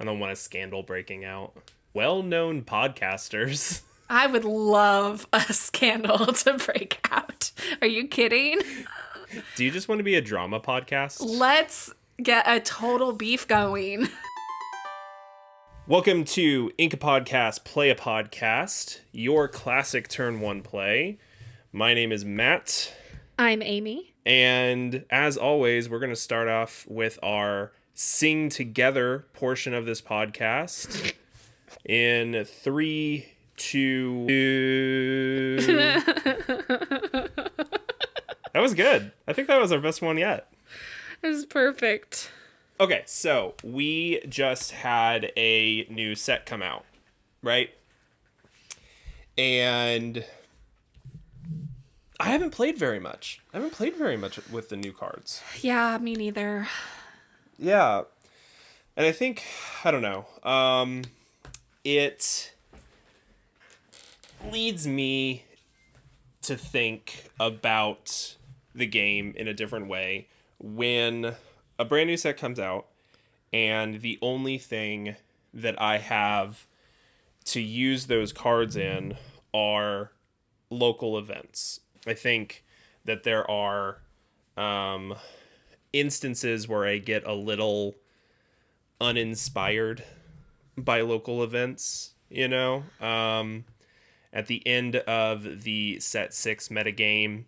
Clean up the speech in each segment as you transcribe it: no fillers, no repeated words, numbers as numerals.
I don't want a scandal breaking out. Well-known podcasters. I would love a scandal to break out. Are you kidding? Do you just want to be a drama podcast? Let's get a total beef going. Welcome to Inc. Podcast, Play a Podcast, your classic turn one play. My name is Matt. I'm Amy. And as always, we're going to start off with our sing together portion of this podcast. In 3, 2... That was good. I think that was our best one yet. It was perfect. Okay, so we just had a new set come out, right? And I haven't played very much. With the new cards. Yeah, me neither. Yeah. And I think, I don't know, it leads me to think about the game in a different way when a brand new set comes out and the only thing that I have to use those cards in are local events. I think that there are instances where I get a little uninspired by local events, you know? At the end of the set 6 metagame,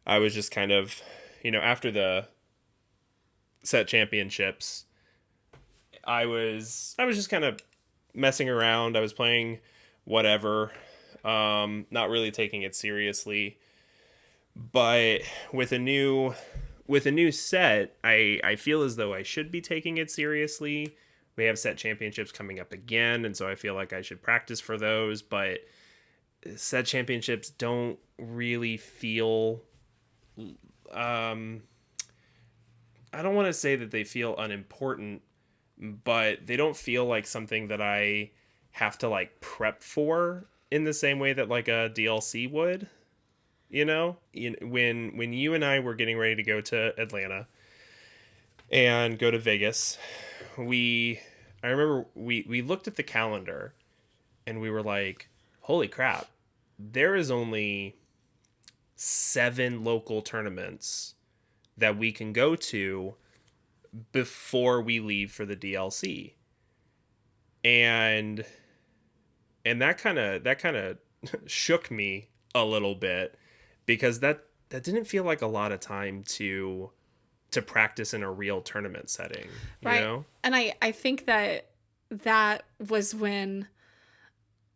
I was just kind of, after the set championships, I was just kind of messing around. I was playing whatever, not really taking it seriously. But with a new set, I feel as though I should be taking it seriously. We have set championships coming up again, and so I feel like I should practice for those, but set championships don't really feel I don't want to say that they feel unimportant, but they don't feel like something that I have to like prep for in the same way that like a DLC would. When you and I were getting ready to go to Atlanta and go to Vegas, I remember we looked at the calendar and we were like, holy crap, there is only 7 local tournaments that we can go to before we leave for the DLC. And that kind of shook me a little bit, because that didn't feel like a lot of time to practice in a real tournament setting, right. You know? And I think that was when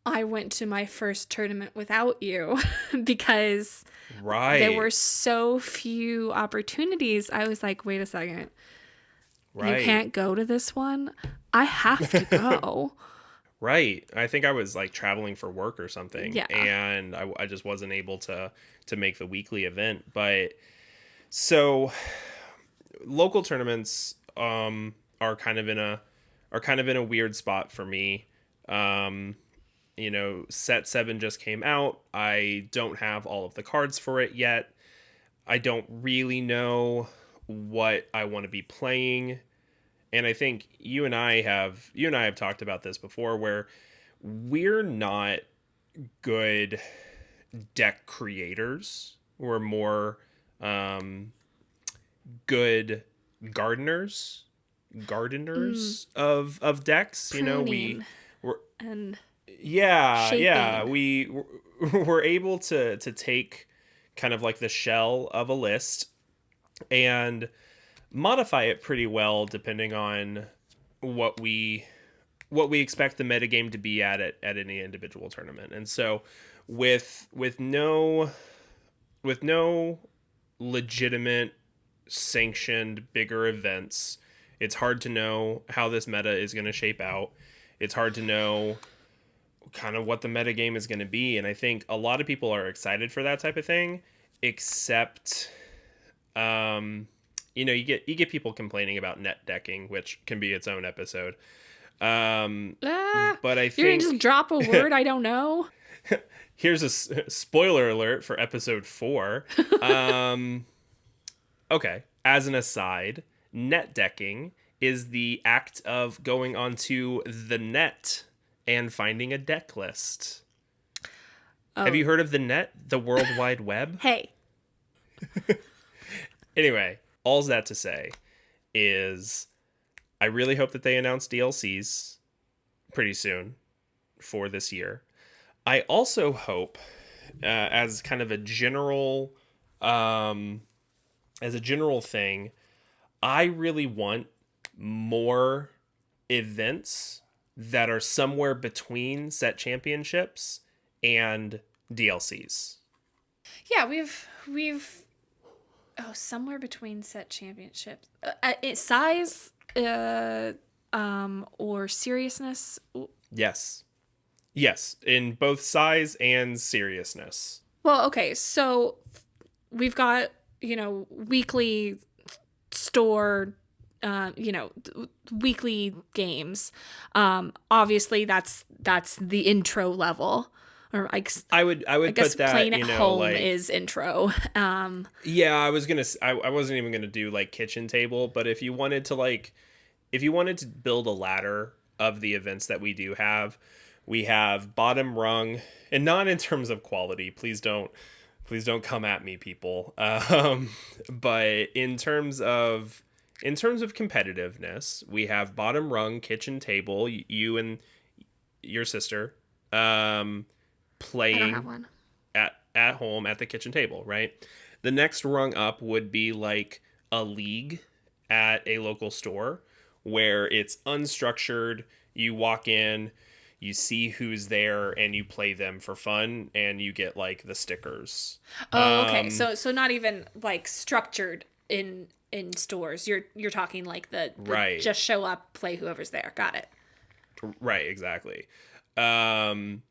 I went to my first tournament without you because there were so few opportunities. I was like, wait a second. Right. You can't go to this one? I have to go. Right. I think I was like traveling for work or something. Yeah. And I just wasn't able to make the weekly event. But so local tournaments are kind of in a weird spot for me. Set 7 just came out. I don't have all of the cards for it yet. I don't really know what I want to be playing. And I think you and I have talked about this before, where we're not good deck creators. We're more good gardeners of decks. Pruning we're and yeah, we're able to take kind of like the shell of a list and modify it pretty well depending on what we expect the metagame to be at any individual tournament. And so with no legitimate sanctioned bigger events, it's hard to know how this meta is going to shape out. It's hard to know kind of what the metagame is going to be. And I think a lot of people are excited for that type of thing, except you get people complaining about net decking, which can be its own episode. But I think you're gonna just drop a word I don't know. Here's a spoiler alert for episode 4. Okay, as an aside, net decking is the act of going onto the net and finding a deck list. Oh. Have you heard of the net, the World Wide Web? Hey. Anyway, all's that to say is I really hope that they announce DLCs pretty soon for this year. I also hope, as kind of a general, thing, I really want more events that are somewhere between set championships and DLCs. Yeah, we've somewhere between set championships. Size or seriousness. Yes. Yes, in both size and seriousness. Well, okay, so we've got, weekly store, weekly games. Obviously that's the intro level. Or I would guess put that, playing at home like, is intro. Yeah, I wasn't even gonna do like kitchen table, but if you wanted to build a ladder of the events that we do have, we have bottom rung, and not in terms of quality. Please don't come at me, people. But in terms of competitiveness, we have bottom rung kitchen table. You and your sister, I don't have playing one. at home at the kitchen table, right? The next rung up would be like a league at a local store where it's unstructured. You walk in, you see who's there, and you play them for fun, and you get like the stickers. Oh, okay. So not even like structured in stores. You're talking like the Right. just show up, play whoever's there. Got it. Right, exactly. Then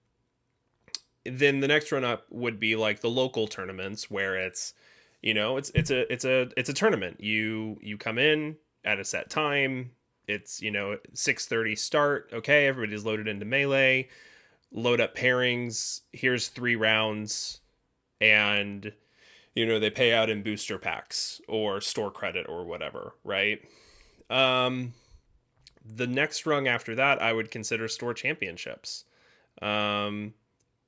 the next run up would be like the local tournaments where it's, it's a tournament. You come in at a set time. It's 6:30 start. Okay, everybody's loaded into Melee. Load up pairings. Here's 3 rounds, and they pay out in booster packs or store credit or whatever, right? The next rung after that, I would consider store championships.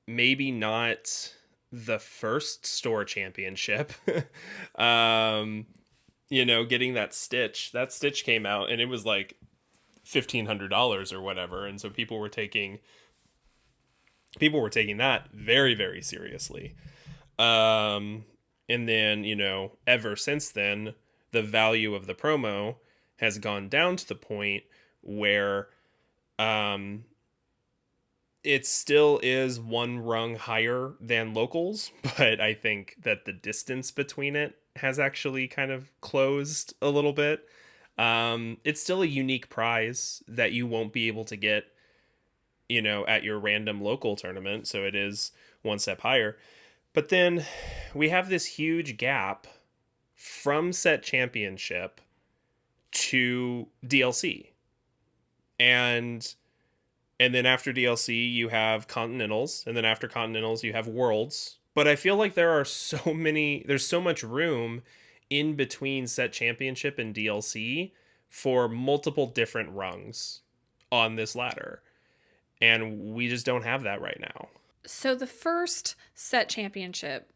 Maybe not the first store championship. Getting that Stitch. That Stitch came out and it was like $1,500 or whatever, and so people were taking that very, very seriously. And then, ever since then, the value of the promo has gone down to the point where it still is one rung higher than locals, but I think that the distance between it has actually kind of closed a little bit. It's still a unique prize that you won't be able to get, at your random local tournament, so it is one step higher. But then we have this huge gap from set championship to DLC. And then after DLC, you have Continentals, and then after Continentals, you have Worlds. But I feel like there's so much room in between set championship and DLC for multiple different rungs on this ladder. And we just don't have that right now. So the first set championship,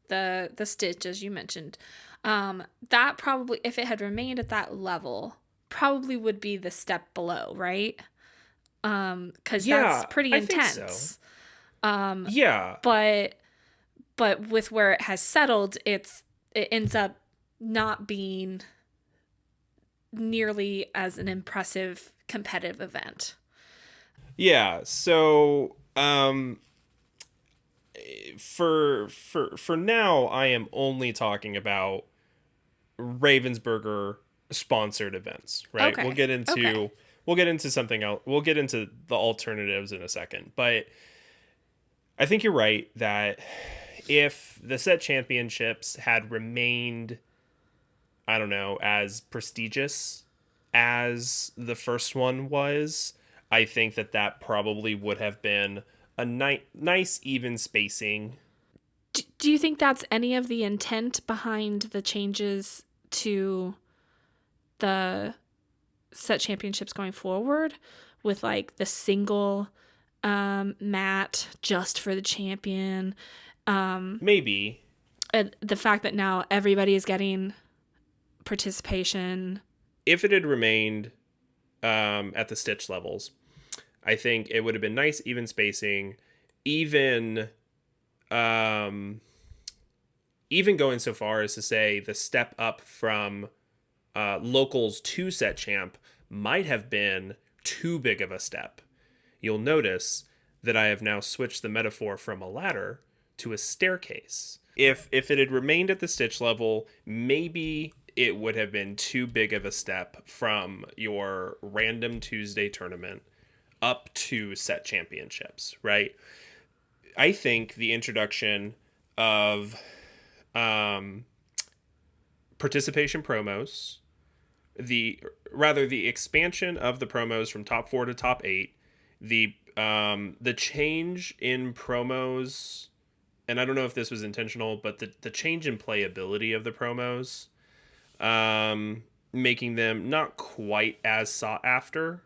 the Stitch, as you mentioned, that probably, if it had remained at that level, probably would be the step below, right? Because that's pretty intense. I think so. Yeah. But with where it has settled, it ends up not being nearly as an impressive competitive event. Yeah. So for now, I am only talking about Ravensburger sponsored events, right? Okay. We'll get into something else. We'll get into the alternatives in a second. But I think you're right that if the set championships had remained, I don't know, as prestigious as the first one was, I think that probably would have been a nice even spacing. Do you think that's any of the intent behind the changes to the set championships going forward with like the single mat just for the champion. Maybe. And the fact that now everybody is getting participation. If it had remained at the Stitch levels, I think it would have been nice, even spacing, even going so far as to say the step up from locals to set champ might have been too big of a step. You'll notice that I have now switched the metaphor from a ladder to a staircase. If it had remained at the Stitch level, maybe it would have been too big of a step from your random Tuesday tournament up to set championships, right? I think the introduction of participation promos, the expansion of the promos from top 4 to top 8, the change in promos, and I don't know if this was intentional, but the change in playability of the promos, making them not quite as sought after,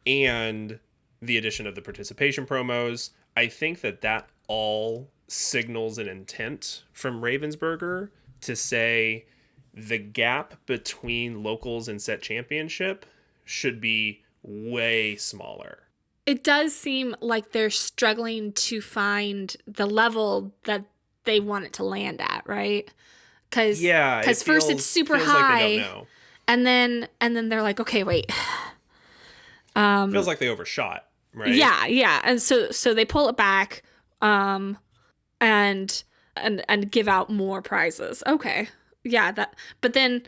and the addition of the participation promos, I think that all signals an intent from Ravensburger to say the gap between locals and set championship should be way smaller. It does seem like they're struggling to find the level that they want it to land at, right? Because first it's super high, like they don't know. and then they're like, okay, wait. Feels like they overshot, right? Yeah, and so they pull it back, and give out more prizes. Okay, yeah, but then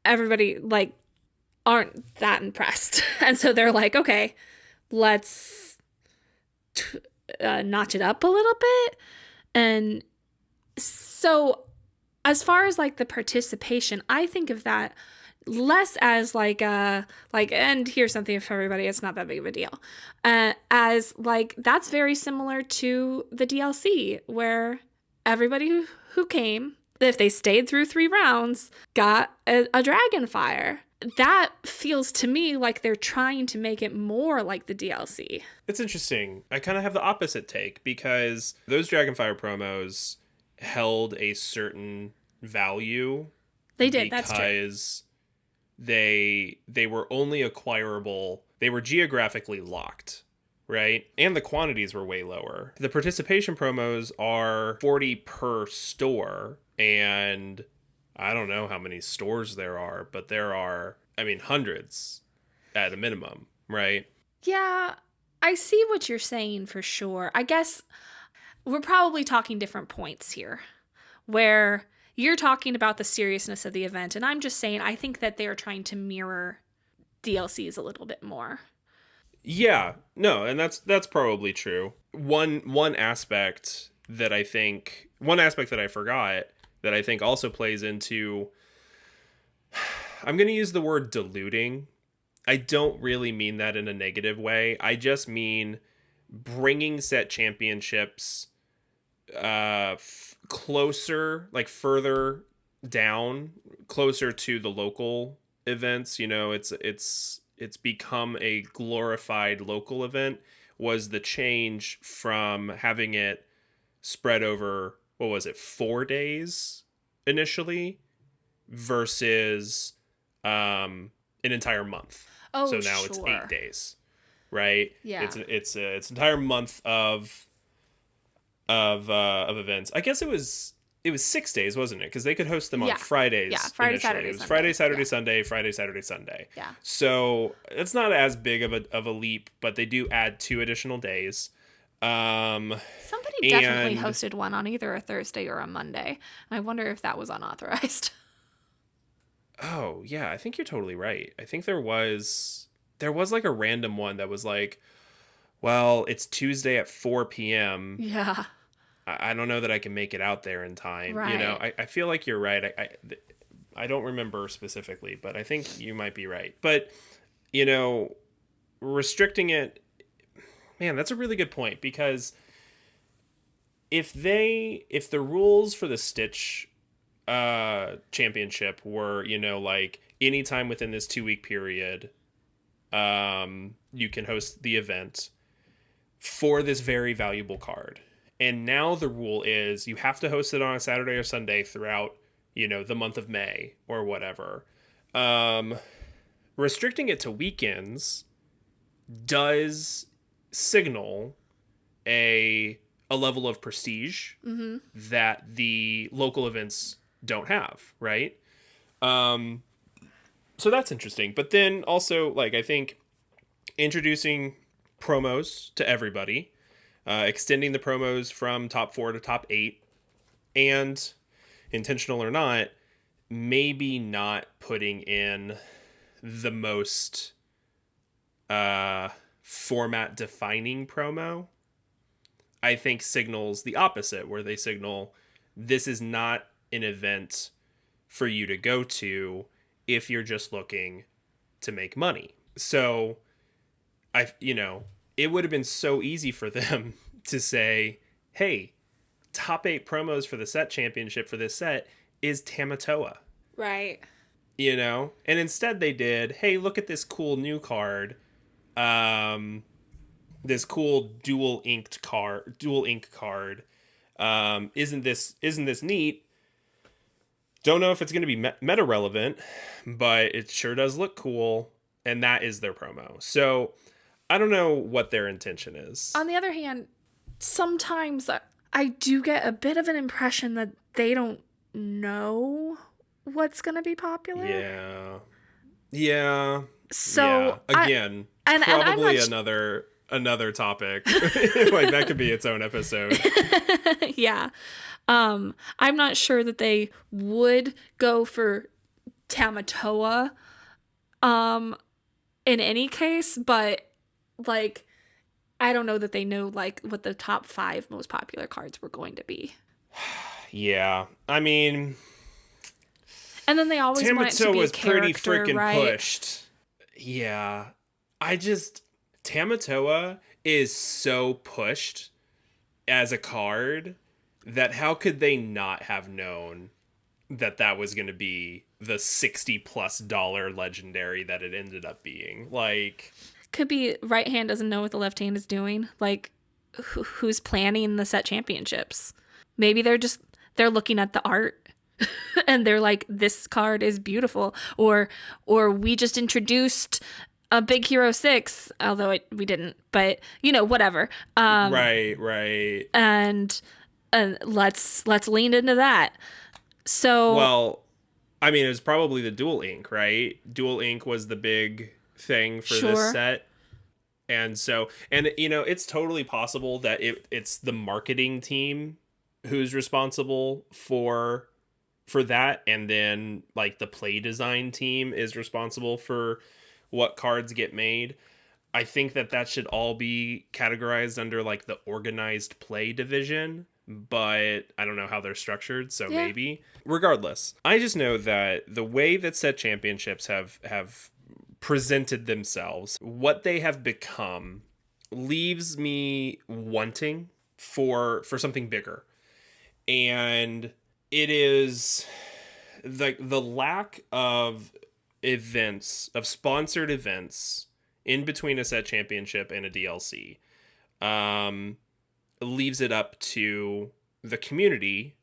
everybody like aren't that impressed, and so they're like, okay, let's notch it up a little bit. And so as far as like the participation, I think of that less as like and here's something for everybody, it's not that big of a deal, as like that's very similar to the DLC, where everybody who came, if they stayed through 3 rounds, got a dragon fire. That feels to me like they're trying to make it more like the DLC. It's interesting. I kind of have the opposite take, because those Dragonfire promos held a certain value. They did, that's true. Because they were only acquirable. They were geographically locked, right? And the quantities were way lower. The participation promos are 40 per store, and I don't know how many stores there are, but there are, I mean, hundreds at a minimum, right? Yeah, I see what you're saying for sure. I guess we're probably talking different points here, where you're talking about the seriousness of the event, and I'm just saying I think that they're trying to mirror DLCs a little bit more. Yeah, no, and that's probably true. One aspect that I forgot that I think also plays into, I'm going to use the word diluting. I don't really mean that in a negative way. I just mean bringing set championships closer, like further down, closer to the local events. You know, it's become a glorified local event, was the change from having it spread over, what was it, 4 days initially versus an entire month. Oh, so now sure. It's 8 days, right? Yeah. It's an entire month of events. I guess it was 6 days, wasn't it? Because they could host them on Fridays. Yeah, Friday, initially. Saturday, It was Sunday. Friday, Saturday, Sunday, Friday, Saturday, Sunday. Yeah. So it's not as big of a leap, but they do add 2 additional days. Somebody definitely hosted one on either a Thursday or a Monday. I wonder if that was unauthorized. Oh, yeah, I think you're totally right. I think there was like a random one that was like, well, it's Tuesday at 4 p.m. Yeah. I don't know that I can make it out there in time. Right. You know, I feel like you're right. I don't remember specifically, but I think you might be right. But, you know, restricting it, man, that's a really good point, because if the rules for the Stitch championship were, you know, like anytime within this 2-week period, you can host the event for this very valuable card. And now the rule is you have to host it on a Saturday or Sunday throughout, the month of May or whatever. Restricting it to weekends does signal a level of prestige that the local events don't have, right? So that's interesting. But then also, like, I think introducing promos to everybody, extending the promos from top 4 to top 8, and intentional or not, maybe not putting in the most format defining promo, I think signals the opposite, where they signal this is not an event for you to go to if you're just looking to make money. So it would have been so easy for them to say, hey, top 8 promos for the set championship for this set is Tamatoa. Right. And instead they did, hey, look at this cool new card. This cool dual ink card. Isn't this neat? Don't know if it's going to be meta relevant, but it sure does look cool. And that is their promo. So I don't know what their intention is. On the other hand, sometimes I do get a bit of an impression that they don't know what's going to be popular. Yeah. So again, probably another topic. Like that could be its own episode. Yeah. I'm not sure that they would go for Tamatoa in any case, but like I don't know that they know like what the top 5 most popular cards were going to be. Yeah. I mean, and then they always want it to be a character, pretty freaking right? pushed. Yeah. Tamatoa is so pushed as a card that how could they not have known that was going to be the $60+ legendary that it ended up being? Like, could be right hand doesn't know what the left hand is doing. Like, who's planning the set championships? Maybe they're looking at the art and they're like, this card is beautiful, or we just introduced a Big Hero 6, although we didn't, but whatever. Right. And let's lean into that. So, well, I mean, it was probably the dual ink, right? Dual ink was the big thing for this set. And so, it's totally possible that it's the marketing team who's responsible for that, and then like the play design team is responsible for what cards get made. I think that should all be categorized under like the organized play division, but I don't know how they're structured, so maybe. Regardless, I just know that the way that set championships have presented themselves, what they have become, leaves me wanting for something bigger. And it is the lack of events, of sponsored events in between a set championship and a DLC, leaves it up to the community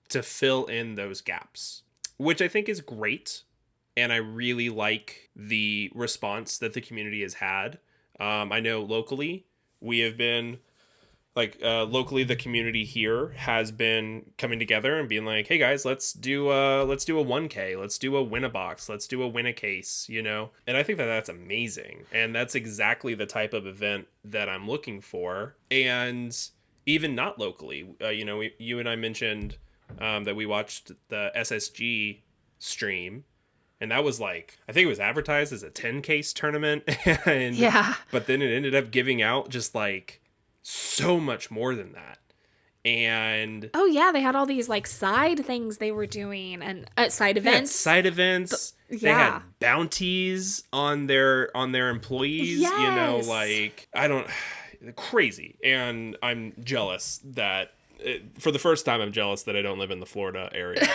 to fill in those gaps, which I think is great. And I really like the response that the community has had. I know locally we have been locally, the community here has been coming together and being like, hey guys, let's do a 1K, let's do a win a box, let's do a win a case, and I think that that's amazing. And that's exactly the type of event that I'm looking for. And even not locally, you and I mentioned that we watched the SSG stream, and that was like, I think it was advertised as a 10 case tournament. And but then it ended up giving out just like so much more than that. And they had all these like side things they were doing, and side events. They had bounties on their employees. Crazy. And I'm jealous that for the first time I'm jealous that I don't live in the Florida area.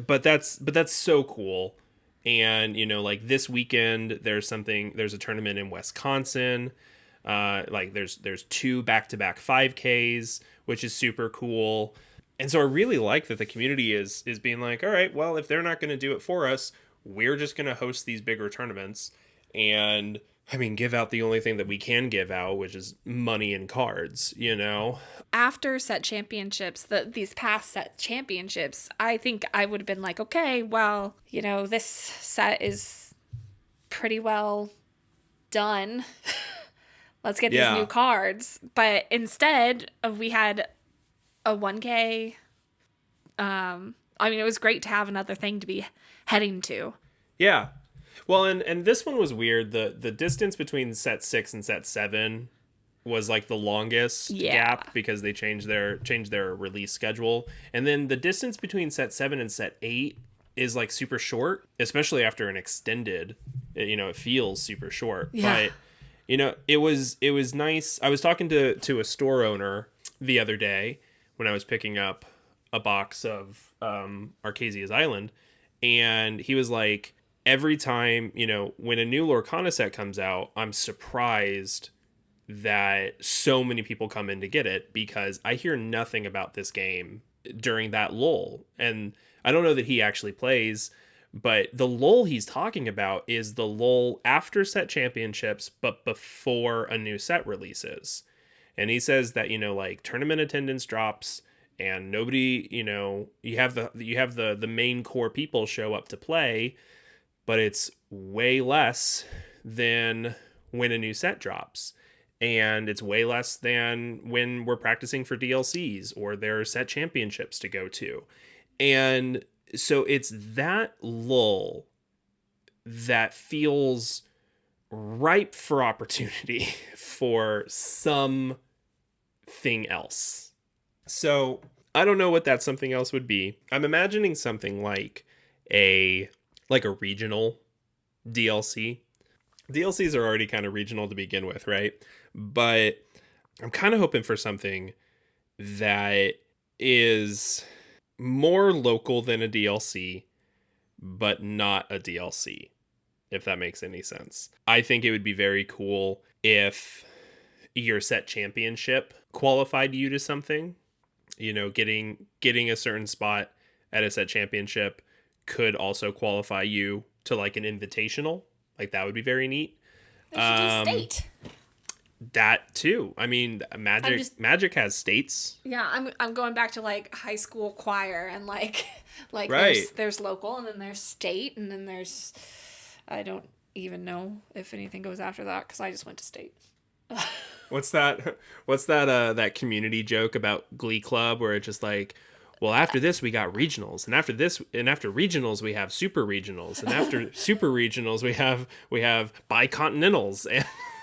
but that's so cool. And, like this weekend, there's a tournament in Wisconsin. Like there's 2 back-to-back 5Ks, which is super cool. And so I really like that the community is being like, all right, well, if they're not going to do it for us, we're just going to host these bigger tournaments. And I mean, give out the only thing that we can give out, which is money and cards, After set championships, these past set championships, I think I would have been like, okay, well, this set is pretty well done. Let's get these new cards. But instead, we had a 1K. It was great to have another thing to be heading to. Yeah. Well, and this one was weird. The distance between set 6 and set 7 was like the longest gap because they changed their release schedule. And then the distance between set 7 and set 8 is like super short, especially after an extended, it feels super short. Yeah. But it was nice. I was talking to a store owner the other day when I was picking up a box of Arcasia's Island, and he was like, every time, when a new Lorcana set comes out, I'm surprised that so many people come in to get it, because I hear nothing about this game during that lull. And I don't know that he actually plays, but the lull he's talking about is the lull after set championships, but before a new set releases. And he says that, like tournament attendance drops and nobody, you have the main core people show up to play, but it's way less than when a new set drops. And it's way less than when we're practicing for DLCs or there are set championships to go to. And so it's that lull that feels ripe for opportunity for something else. So I don't know what that something else would be. I'm imagining something like a regional DLC. DLCs are already kind of regional to begin with, right? But I'm kind of hoping for something that is more local than a DLC, but not a DLC, if that makes any sense. I think it would be very cool if your set championship qualified you to something. Getting a certain spot at a set championship could also qualify you to like an invitational. Like that would be very neat. They should do state. That too. I mean, Magic has states. Yeah, I'm going back to like high school choir and like right. there's local and then there's state and then there's, I don't even know if anything goes after that because I just went to state. What's that that community joke about Glee Club where it's just like, well, after this we got regionals, and after regionals we have super regionals, and after super regionals we have bicontinentals,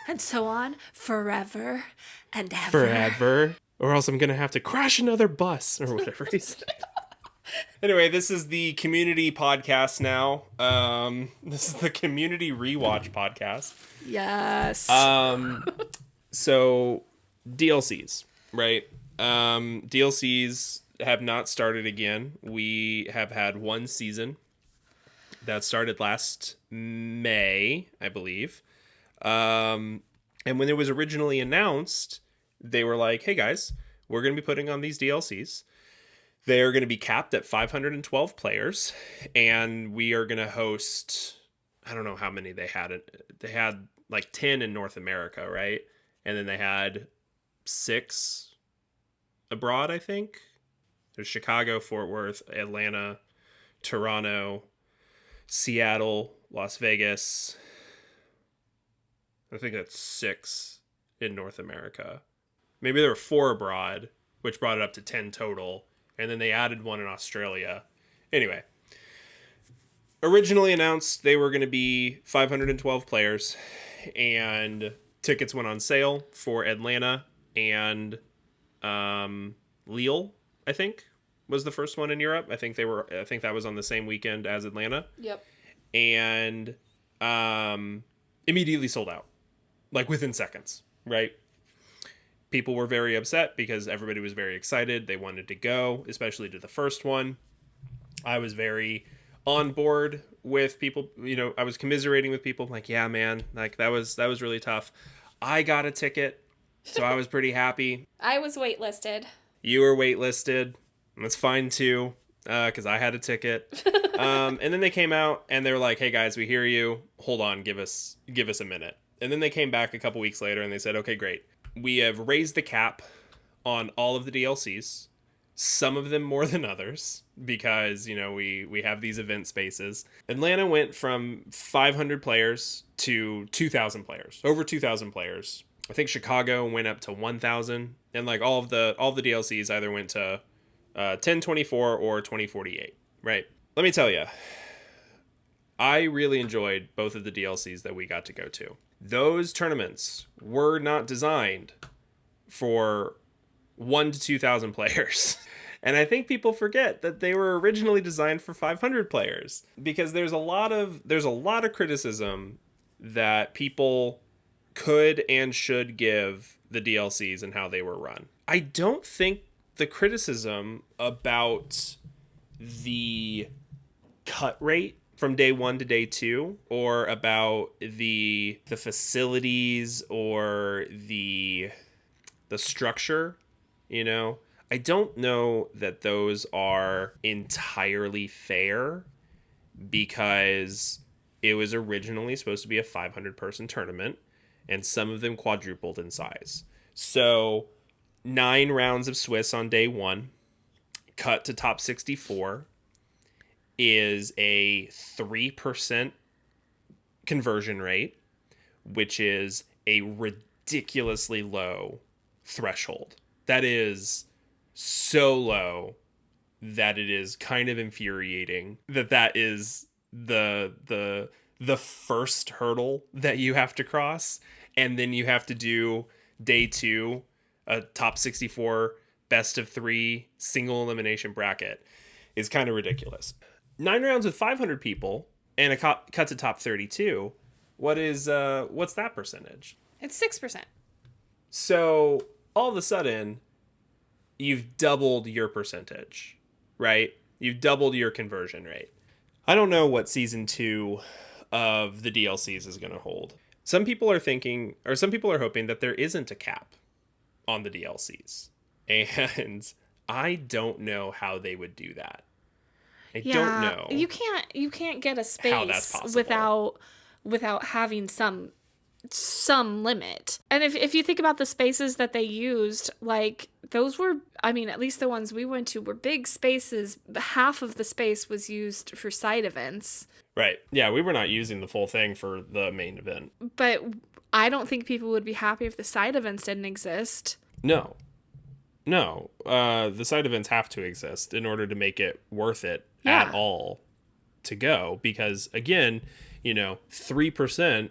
and so on forever and ever. Forever, or else I'm gonna have to crash another bus or whatever he said. Anyway, this is the community podcast now. This is the community rewatch podcast. Yes. So DLCs, right? DLCs have not started again. We have had one season that started last May, I believe. And when it was originally announced, they were like, hey guys, we're going to be putting on these DLCs. They're going to be capped at 512 players, and we are going to host, I don't know how many they had. They had like 10 in North America, right? And then they had 6 abroad, I think. There's Chicago, Fort Worth, Atlanta, Toronto, Seattle, Las Vegas. I think that's 6 in North America. Maybe there were 4 abroad, which brought it up to 10 total. And then they added one in Australia. Anyway, originally announced they were going to be 512 players, and tickets went on sale for Atlanta and Lille, I think, was the first one in Europe. I think that was on the same weekend as Atlanta. Yep. And immediately sold out, like within seconds, right? People were very upset because everybody was very excited. They wanted to go, especially to the first one. I was very on board with people. I was commiserating with people. I'm like, yeah, man, like that was really tough. I got a ticket, so I was pretty happy. I was waitlisted. You were waitlisted. That's fine too, because I had a ticket. And then they came out and they were like, "Hey guys, we hear you. Hold on, give us a minute." And then they came back a couple weeks later and they said, "Okay, great. We have raised the cap on all of the DLCs. Some of them more than others because we have these event spaces." Atlanta went from 500 players to 2,000 players, over 2,000 players. I think Chicago went up to 1,000, and like all the DLCs either went to 1024 or 2048. Right. Let me tell you, I really enjoyed both of the DLCs that we got to go to. Those tournaments were not designed for 1 to 2,000 players. And I think people forget that they were originally designed for 500 players, because there's a lot of criticism that people could and should give the DLCs and how they were run. I don't think the criticism about the cut rate from day 1 to day 2, or about the facilities or the structure, I don't know that those are entirely fair, because it was originally supposed to be a 500 person tournament and some of them quadrupled in size. So 9 rounds of Swiss on day 1, cut to top 64, is a 3% conversion rate, which is a ridiculously low threshold. That is so low that it is kind of infuriating that is the first hurdle that you have to cross, and then you have to do day 2 a top 64 best of 3 single elimination bracket is kind of ridiculous. 9 rounds with 500 people and a cut to top 32. What's that percentage? It's 6%. So all of a sudden, you've doubled your percentage, right? You've doubled your conversion rate. I don't know what season 2 of the DLCs is going to hold. Some people are hoping that there isn't a cap on the DLCs. And I don't know how they would do that. I don't know. You can't get a space without having some limit. And if you think about the spaces that they used, like those were, I mean, at least the ones we went to were big spaces. Half of the space was used for side events. Right. Yeah, we were not using the full thing for the main event. But I don't think people would be happy if the side events didn't exist. No. The side events have to exist in order to make it worth it at all to go. Because again, 3%,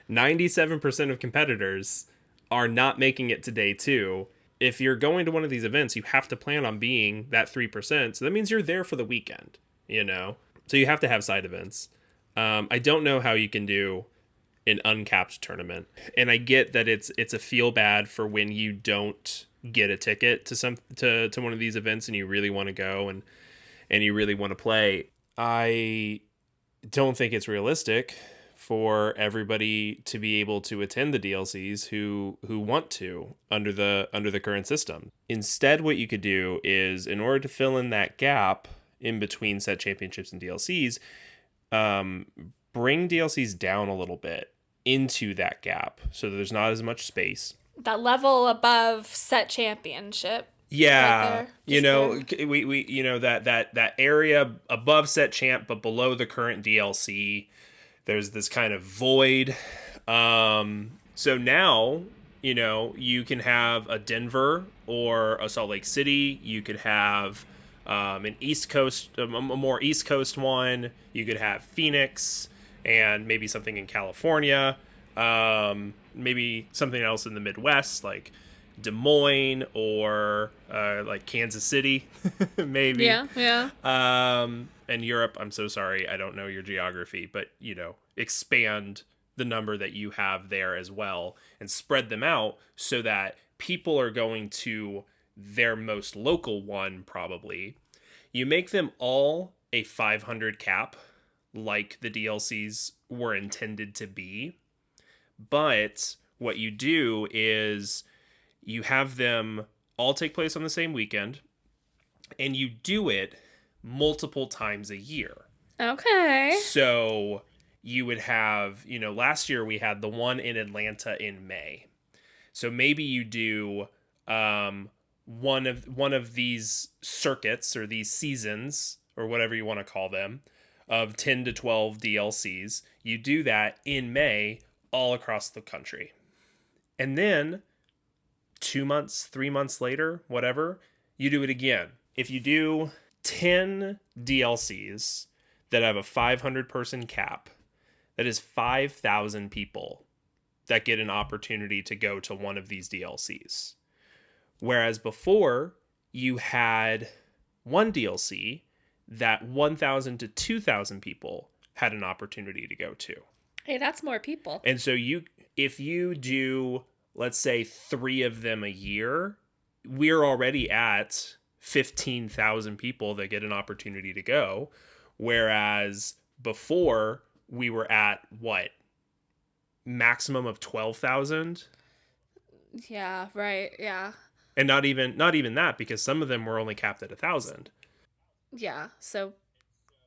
97% of competitors are not making it to day 2. If you're going to one of these events, you have to plan on being that 3%. So that means you're there for the weekend, So you have to have side events. I don't know how you can do an uncapped tournament. And I get that it's a feel bad for when you don't get a ticket to one of these events and you really want to go and you really want to play. I don't think it's realistic for everybody to be able to attend the DLCs who want to under the current system. Instead, what you could do is, in order to fill in that gap in between set championships and DLCs, bring DLCs down a little bit into that gap so that there's not as much space. That level above set championship. Yeah, we that area above set champ but below the current DLC, there's this kind of void. So now, you can have a Denver or a Salt Lake City. You could have an East Coast, a more East Coast one. You could have Phoenix and maybe something in California. Maybe something else in the Midwest, like Des Moines or like Kansas City, maybe. Yeah. And Europe, I'm so sorry, I don't know your geography, but expand the number that you have there as well and spread them out so that people are going to their most local one. Probably you make them all a 500 cap like the DLCs were intended to be. But what you do is you have them all take place on the same weekend, and you do it multiple times a year. Okay. So you would have, last year we had the one in Atlanta in May. So maybe you do one of these circuits or these seasons or whatever you want to call them of 10 to 12 DLCs. You do that in May all across the country. And then 2 months, 3 months later, whatever, you do it again. If you do 10 DLCs that have a 500 person cap, that is 5,000 people that get an opportunity to go to one of these DLCs. Whereas before, you had one DLC that 1,000 to 2,000 people had an opportunity to go to. Hey, that's more people. And so if you do, let's say, 3 of them a year, we're already at 15,000 people that get an opportunity to go. Whereas before, we were at what? Maximum of 12,000? Yeah, right. Yeah. And not even that, because some of them were only capped at 1,000. Yeah, so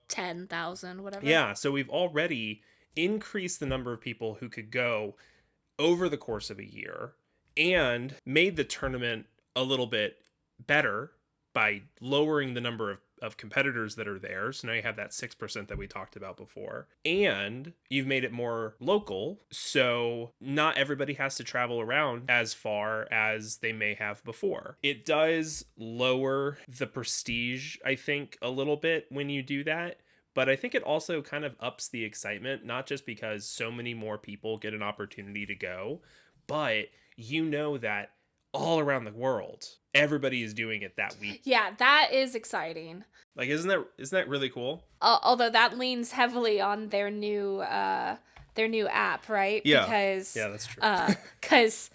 10,000, whatever. Yeah, so we've already increased the number of people who could go over the course of a year and made the tournament a little bit better by lowering the number of competitors that are there. So now you have that 6% that we talked about before. And you've made it more local, so not everybody has to travel around as far as they may have before. It does lower the prestige, I think, a little bit when you do that. But I think it also kind of ups the excitement, not just because so many more people get an opportunity to go, but that all around the world, everybody is doing it that week. Yeah, that is exciting. Like, isn't that really cool? Although that leans heavily on their new app, right? Yeah. Because that's true. Because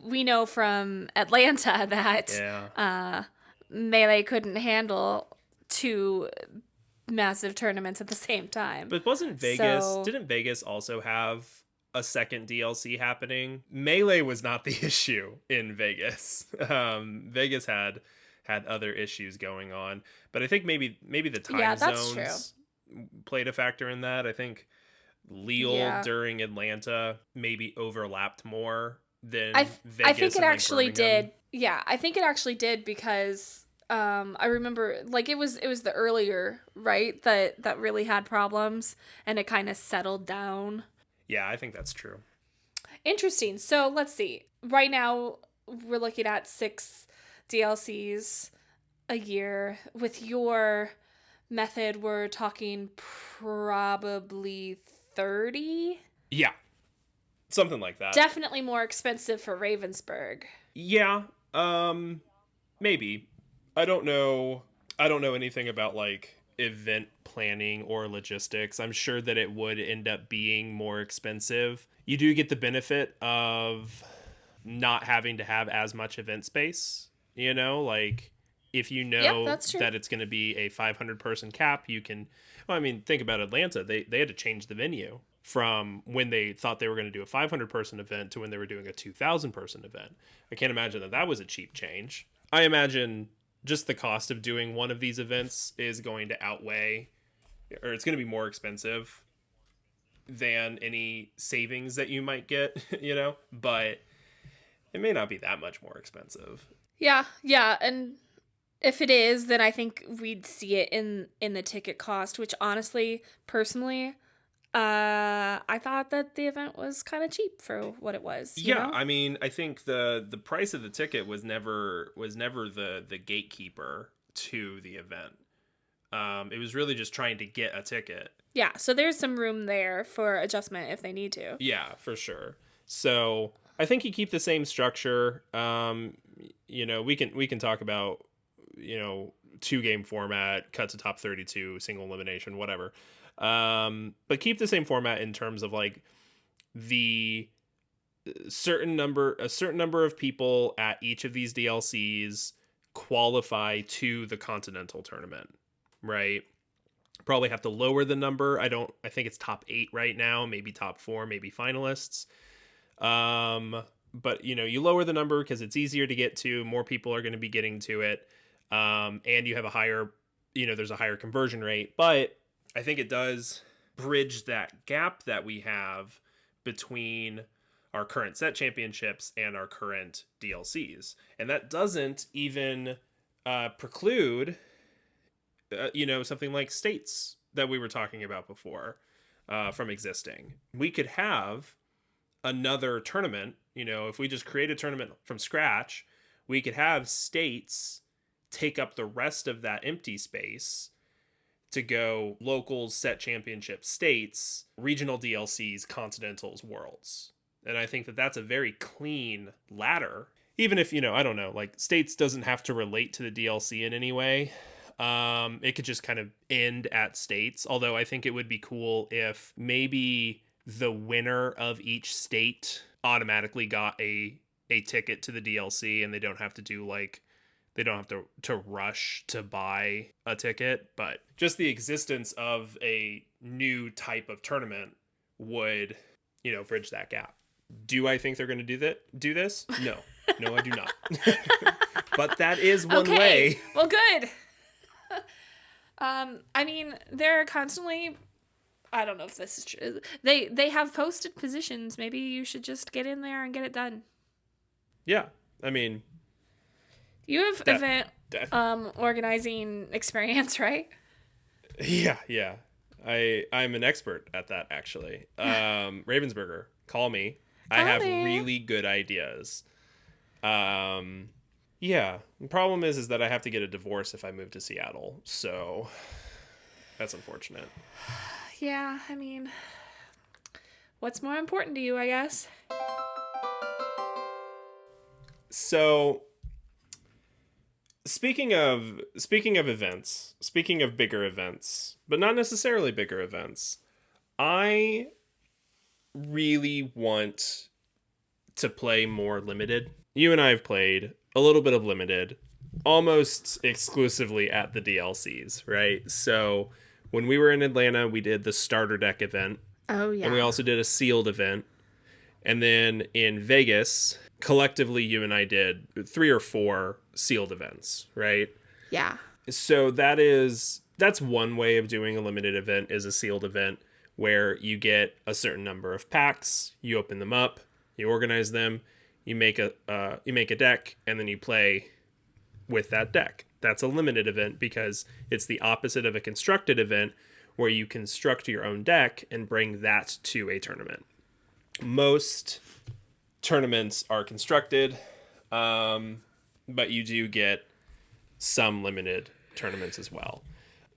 we know from Atlanta that Melee couldn't handle 2 massive tournaments at the same time. But didn't Vegas also have a second DLC happening? Melee was not the issue in Vegas. Vegas had other issues going on, but I think maybe the time zones played a factor in that. I think Lille during Atlanta maybe overlapped more than Vegas. I think it actually Birmingham. did. Yeah, I think it actually did because I remember it was the earlier, right, that really had problems and it kind of settled down. Yeah, I think that's true. Interesting. So let's see. Right now, we're looking at 6 DLCs a year. With your method, we're talking probably 30? Yeah. Something like that. Definitely more expensive for Ravensburg. Yeah. Maybe. I don't know anything about event planning or logistics. I'm sure that it would end up being more expensive. You do get the benefit of not having to have as much event space, if you know that it's going to be a 500 person cap, you can, think about Atlanta. They had to change the venue from when they thought they were going to do a 500 person event to when they were doing a 2,000 person event. I can't imagine that was a cheap change. I imagine just the cost of doing one of these events is going to outweigh, or it's going to be more expensive than any savings that you might get, but it may not be that much more expensive. Yeah. And if it is, then I think we'd see it in the ticket cost, which honestly, personally, I thought that the event was kind of cheap for what it was. You know? I think the price of the ticket was never the gatekeeper to the event. It was really just trying to get a ticket. Yeah, so there's some room there for adjustment if they need to. Yeah, for sure. So I think you keep the same structure. We can talk about 2-game format, cut to top 32, single elimination, whatever. But keep the same format in terms of the certain number of people at each of these DLCs qualify to the continental tournament, right? Probably have to lower the number. I think it's top 8 right now, maybe top 4, maybe finalists. But you lower the number because it's easier to get to, more people are going to be getting to it. And you have a higher, there's a higher conversion rate, but I think it does bridge that gap that we have between our current set championships and our current DLCs. And that doesn't even preclude, something like states that we were talking about before from existing. We could have another tournament, if we just create a tournament from scratch, we could have states take up the rest of that empty space to go locals, set championship, states, regional DLCs, continentals, worlds. And I think that that's a very clean ladder. Even if, I don't know, like states doesn't have to relate to the DLC in any way. It could just kind of end at states. Although I think it would be cool if maybe the winner of each state automatically got a ticket to the DLC, and they don't have to do they don't have to rush to buy a ticket. But just the existence of a new type of tournament would, bridge that gap. Do I think they're going to do this? No. No, I do not. But that is one way. Well, good. I mean, they're constantly, I don't know if this is true. They have posted positions. Maybe you should just get in there and get it done. Yeah. I mean, you have event organizing experience, right? Yeah. I'm an expert at that, actually. Ravensburger, call me. I have really good ideas. Yeah. The problem is that I have to get a divorce if I move to Seattle. So that's unfortunate. Yeah, I mean, what's more important to you, I guess? So speaking of events, speaking of bigger events, but not necessarily bigger events, I really want to play more limited. You and I have played a little bit of limited almost exclusively at the DLCs, right? So when we were in Atlanta, we did the starter deck event. Oh, yeah. And we also did a sealed event. And then in Vegas, collectively, you and I did 3 or 4 sealed events, right? Yeah. So that's one way of doing a limited event, is a sealed event, where you get a certain number of packs, you open them up, you organize them, you make a deck, and then you play with that deck. That's a limited event because it's the opposite of a constructed event, where you construct your own deck and bring that to a tournament. Most tournaments are constructed, but you do get some limited tournaments as well.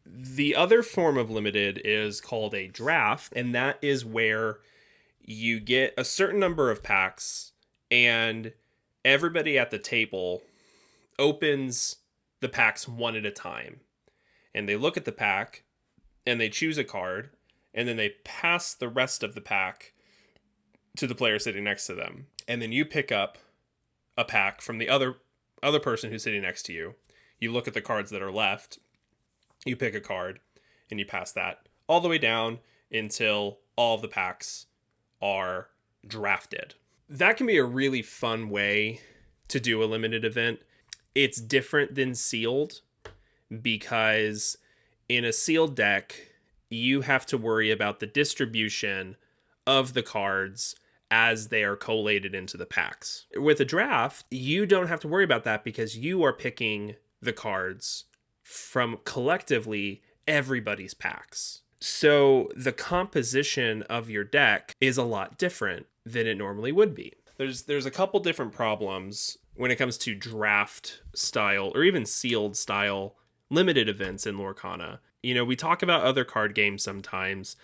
The other form of limited is called a draft, and that is where you get a certain number of packs, and everybody at the table opens the packs one at a time. And they look at the pack, and they choose a card, and then they pass the rest of the pack to the player sitting next to them. And then you pick up a pack from the other person who's sitting next to you. You look at the cards that are left, you pick a card, and you pass that all the way down until all of the packs are drafted. That can be a really fun way to do a limited event. It's different than sealed because in a sealed deck, you have to worry about the distribution of the cards as they are collated into the packs. With a draft, you don't have to worry about that because you are picking the cards from collectively everybody's packs. So the composition of your deck is a lot different than it normally would be. There's a couple different problems when it comes to draft style or even sealed style limited events in Lorcana. We talk about other card games sometimes.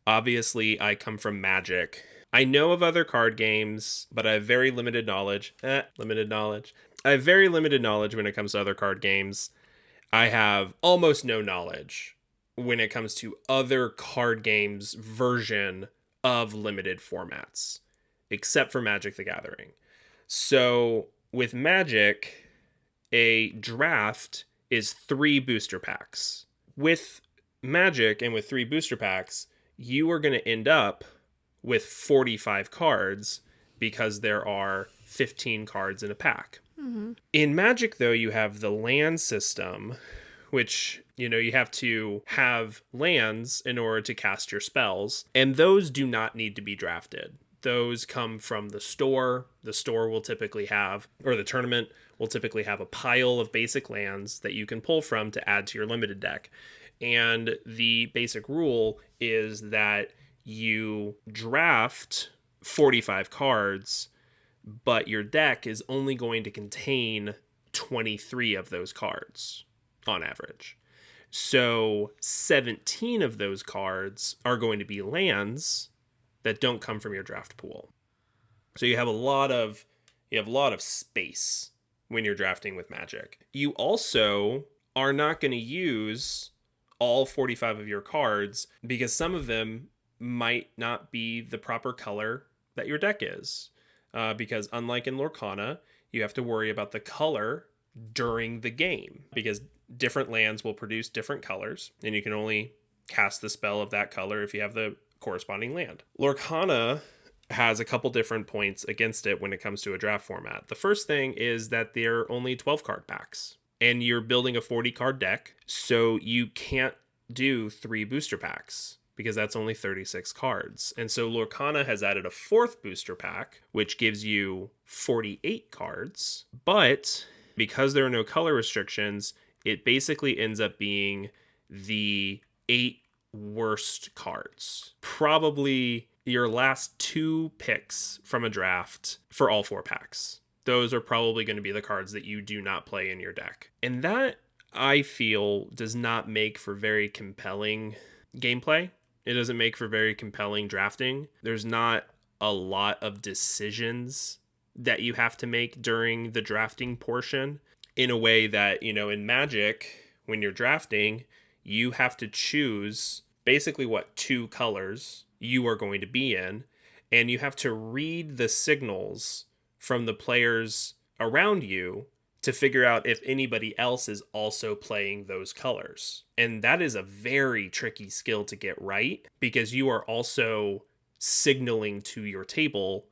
Obviously, I come from Magic. I know of other card games, but I have very limited knowledge. I have very limited knowledge when it comes to other card games. I have almost no knowledge when it comes to other card games' version of limited formats, except for Magic the Gathering. So with Magic, a draft is 3 booster packs. With Magic and with 3 booster packs, you are going to end up with 45 cards because there are 15 cards in a pack. Mm-hmm. In Magic, though, you have the land system, which, you have to have lands in order to cast your spells, and those do not need to be drafted. Those come from the store. The store will typically have, or the tournament will typically have a pile of basic lands that you can pull from to add to your limited deck. And the basic rule is that you draft 45 cards, but your deck is only going to contain 23 of those cards on average. So 17 of those cards are going to be lands that don't come from your draft pool. So you have a lot of space when you're drafting with Magic. You also are not going to use all 45 of your cards because some of them might not be the proper color that your deck is. Because unlike in Lorcana, you have to worry about the color during the game because different lands will produce different colors, and you can only cast the spell of that color if you have the corresponding land. Lorcana has a couple different points against it when it comes to a draft format. The first thing is that they're only 12 card packs, and you're building a 40 card deck, so you can't do 3 booster packs because that's only 36 cards. And so Lorcana has added a 4th booster pack, which gives you 48 cards, but because there are no color restrictions, it basically ends up being the 8 worst cards. Probably your last 2 picks from a draft for all 4 packs. Those are probably going to be the cards that you do not play in your deck. And that, I feel, does not make for very compelling gameplay. It doesn't make for very compelling drafting. There's not a lot of decisions that you have to make during the drafting portion in a way that, in Magic, when you're drafting, you have to choose basically what 2 colors you are going to be in, and you have to read the signals from the players around you to figure out if anybody else is also playing those colors. And that is a very tricky skill to get right because you are also signaling to your table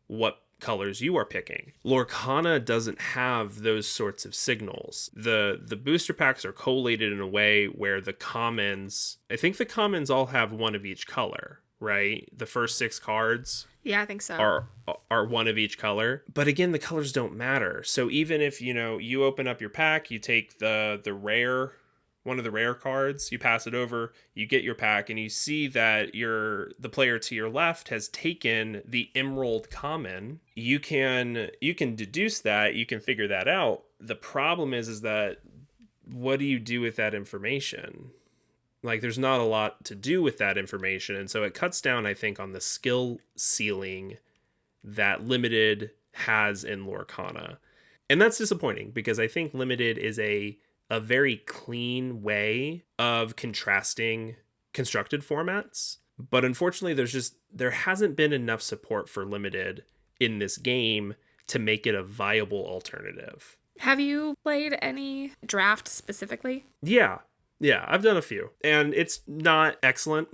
what colors you are picking. Lorcana doesn't have those sorts of signals. The booster packs are collated in a way where the commons, I think the commons all have one of each color, right? The first 6 cards, yeah, I think so, are one of each color. But again, the colors don't matter. So even if, you open up your pack, you take the rare, one of the rare cards, you pass it over, you get your pack, and you see that the player to your left has taken the emerald common. You can deduce that, you can figure that out. The problem is that what do you do with that information? Like, there's not a lot to do with that information. And so it cuts down, I think, on the skill ceiling that Limited has in Lorcana. And that's disappointing because I think Limited is a very clean way of contrasting constructed formats. But unfortunately, there hasn't been enough support for Limited in this game to make it a viable alternative. Have you played any draft specifically? Yeah, I've done a few, and it's not excellent.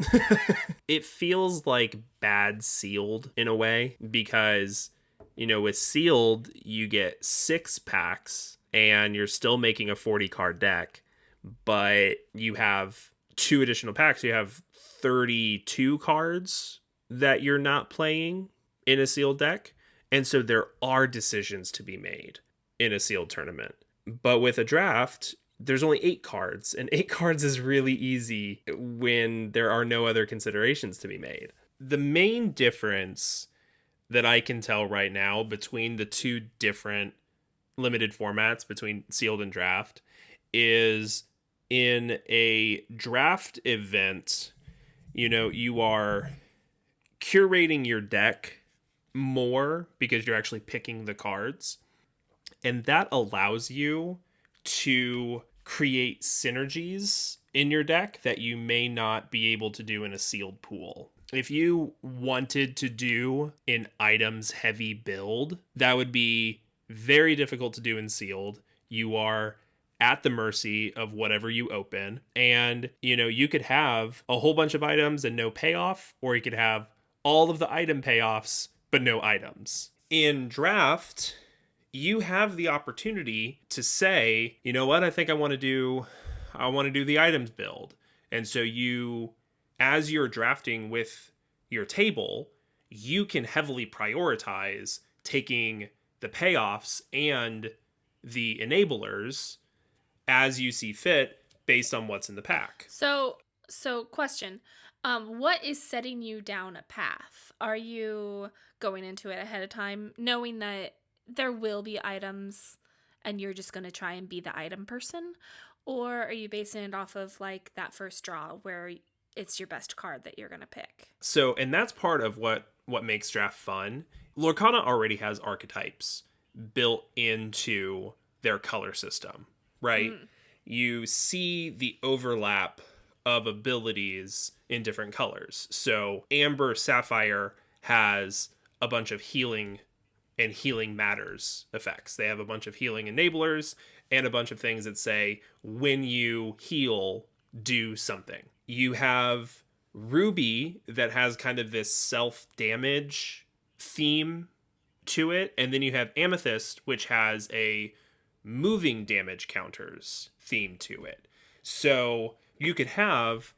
It feels like bad sealed in a way because, with sealed, you get 6 packs and you're still making a 40 card deck, but you have 2 additional packs. You have 32 cards that you're not playing in a sealed deck. And so there are decisions to be made in a sealed tournament. But with a draft, there's only 8 cards, and 8 cards is really easy when there are no other considerations to be made. The main difference that I can tell right now between the 2 different limited formats, between sealed and draft, is in a draft event, you are curating your deck more because you're actually picking the cards, and that allows you to create synergies in your deck that you may not be able to do in a sealed pool. If you wanted to do an items heavy build, that would be very difficult to do in sealed. You are at the mercy of whatever you open. And, you could have a whole bunch of items and no payoff, or you could have all of the item payoffs, but no items. In draft, you have the opportunity to say, you know what, I think I want to do the items build. And so as you're drafting with your table, you can heavily prioritize taking the payoffs and the enablers as you see fit based on what's in the pack. So question. What is setting you down a path? Are you going into it ahead of time knowing that there will be items and you're just going to try and be the item person? Or are you basing it off of like that first draw where it's your best card that you're going to pick? So, and that's part of what makes draft fun. Lorcana already has archetypes built into their color system, right? You see the overlap of abilities in different colors. So Amber Sapphire has a bunch of healing and healing matters effects. They have a bunch of healing enablers and a bunch of things that say, when you heal, do something. You have Ruby that has kind of this self-damage theme to it. And then you have Amethyst, which has a moving damage counters theme to it. So you could have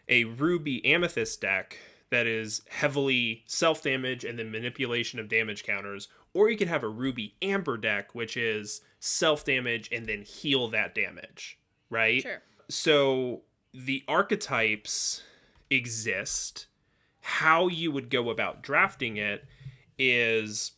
a Ruby Amethyst deck that is heavily self-damage and then manipulation of damage counters, or you could have a Ruby Amber deck, which is self-damage and then heal that damage, right? Sure. So the archetypes exist. How you would go about drafting it is,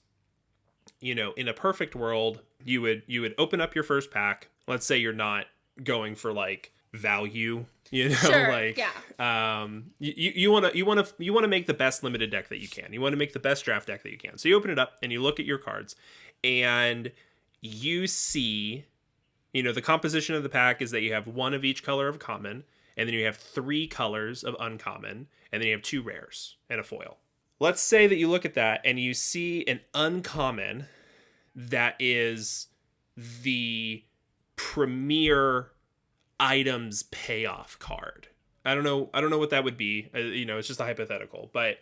in a perfect world, you would open up your first pack. Let's say you're not going for like value, Sure, like yeah. you want to make the best limited deck that you can. You want to make the best draft deck that you can. So you open it up and you look at your cards and you see, the composition of the pack is that you have one of each color of common, and then you have 3 colors of uncommon, and then you have 2 rares and a foil. Let's say that you look at that and you see an uncommon that is the premier items payoff card. I don't know what that would be. It's just a hypothetical, but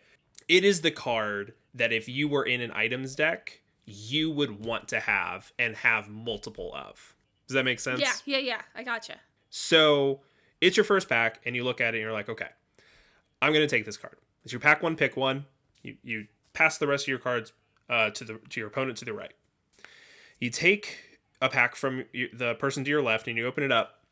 it is the card that if you were in an items deck, you would want to have and have multiple of. Does that make sense? Yeah. I gotcha. So it's your first pack, and you look at it, and you're like, okay, I'm going to take this card. It's your pack one, pick one. You pass the rest of your cards to your opponent to the right. You take a pack from the person to your left, and you open it up.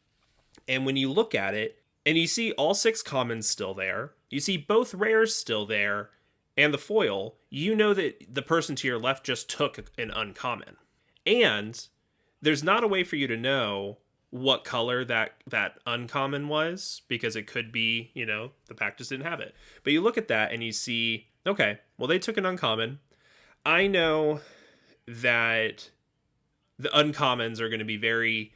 And when you look at it, and you see all 6 commons still there, you see both rares still there, and the foil, you know that the person to your left just took an uncommon. And there's not a way for you to know what color that uncommon was, because it could be, the pack just didn't have it. But you look at that and you see, okay, well, they took an uncommon. I know that the uncommons are going to be very,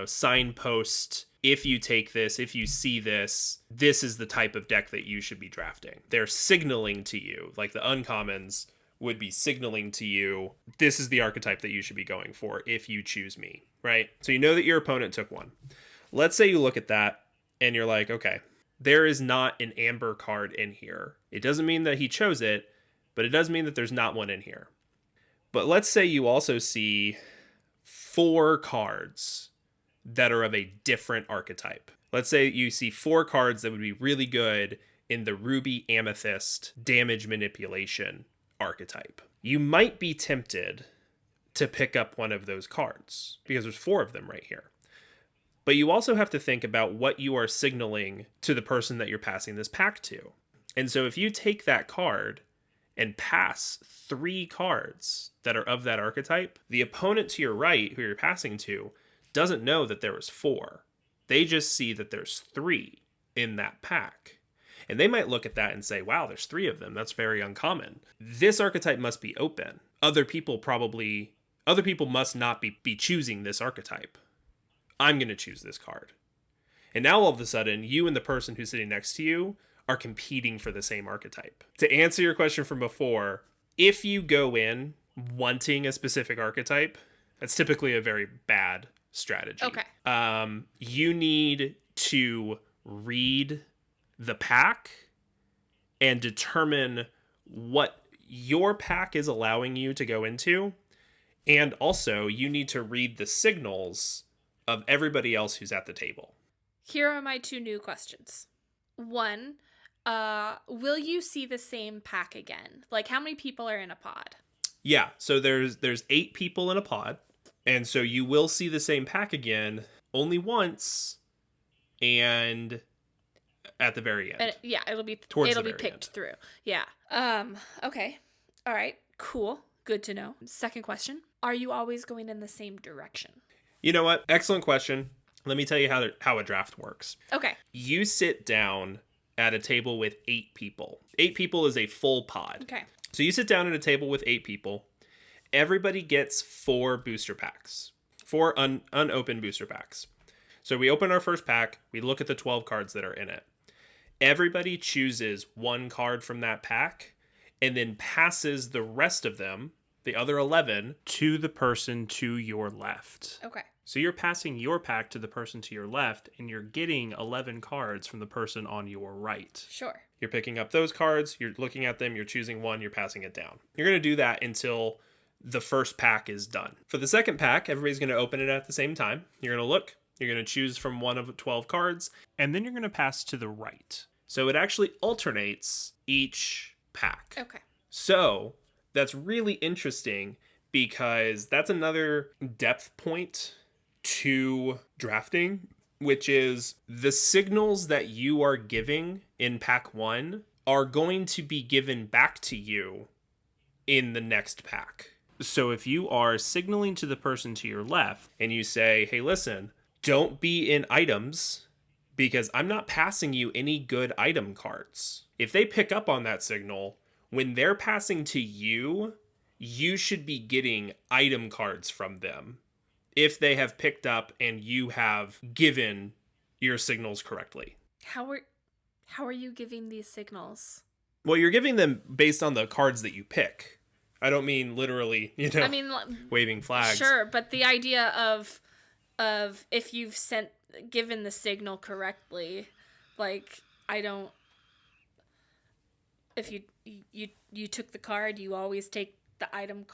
signpost. If you take this, if you see this, this is the type of deck that you should be drafting. They're signaling to you, like the uncommons would be signaling to you, this is the archetype that you should be going for if you choose me, right? So you know that your opponent took one. Let's say you look at that and you're like, okay, there is not an amber card in here. It doesn't mean that he chose it, but it does mean that there's not one in here. But let's say you also see 4 cards that are of a different archetype. Let's say you see 4 cards that would be really good in the Ruby Amethyst damage manipulation archetype. You might be tempted to pick up one of those cards because there's 4 of them right here. But you also have to think about what you are signaling to the person that you're passing this pack to. And so if you take that card and pass 3 cards that are of that archetype, the opponent to your right, who you're passing to, doesn't know that there was 4. They just see that there's 3 in that pack. And they might look at that and say, wow, there's 3 of them. That's very uncommon. This archetype must be open. Other people must not be choosing this archetype. I'm going to choose this card. And now all of a sudden, you and the person who's sitting next to you are competing for the same archetype. To answer your question from before, if you go in wanting a specific archetype, that's typically a very bad strategy. Okay. You need to read the pack and determine what your pack is allowing you to go into. And also, you need to read the signals of everybody else who's at the table. Here are my 2 new questions. 1, will you see the same pack again? Like, how many people are in a pod? Yeah, so there's 8 people in a pod, and so you will see the same pack again only once, and at the very end. Yeah, it'll be picked end. through. Yeah. Okay. All right. Cool. Good to know. Second question: are you always going in the same direction? You know what? Excellent question. Let me tell you how a draft works. Okay. You sit down at a table with 8 people. 8 people is a full pod. Okay. So you sit down at a table with 8 people. Everybody gets 4 booster packs. 4 unopened booster packs. So we open our first pack. We look at the 12 cards that are in it. Everybody chooses 1 card from that pack and then passes the rest of them, the other 11, to the person to your left. Okay. So you're passing your pack to the person to your left, and you're getting 11 cards from the person on your right. Sure. You're picking up those cards, you're looking at them, you're choosing one, you're passing it down. You're going to do that until the first pack is done. For the second pack, everybody's going to open it at the same time. You're going to look, you're going to choose from one of 12 cards, and then you're going to pass to the right. So it actually alternates each pack. Okay. So that's really interesting because that's another depth point to drafting, which is the signals that you are giving in pack 1 are going to be given back to you in the next pack. So if you are signaling to the person to your left and you say, hey, listen, don't be in items because I'm not passing you any good item cards. If they pick up on that signal, when they're passing to you, you should be getting item cards from them if they have picked up and you have given your signals correctly. How are you giving these signals? Well, you're giving them based on the cards that you pick. I don't mean literally, I mean, waving flags. Sure, but the idea of if you've given the signal correctly, like if you took the card, you always take the item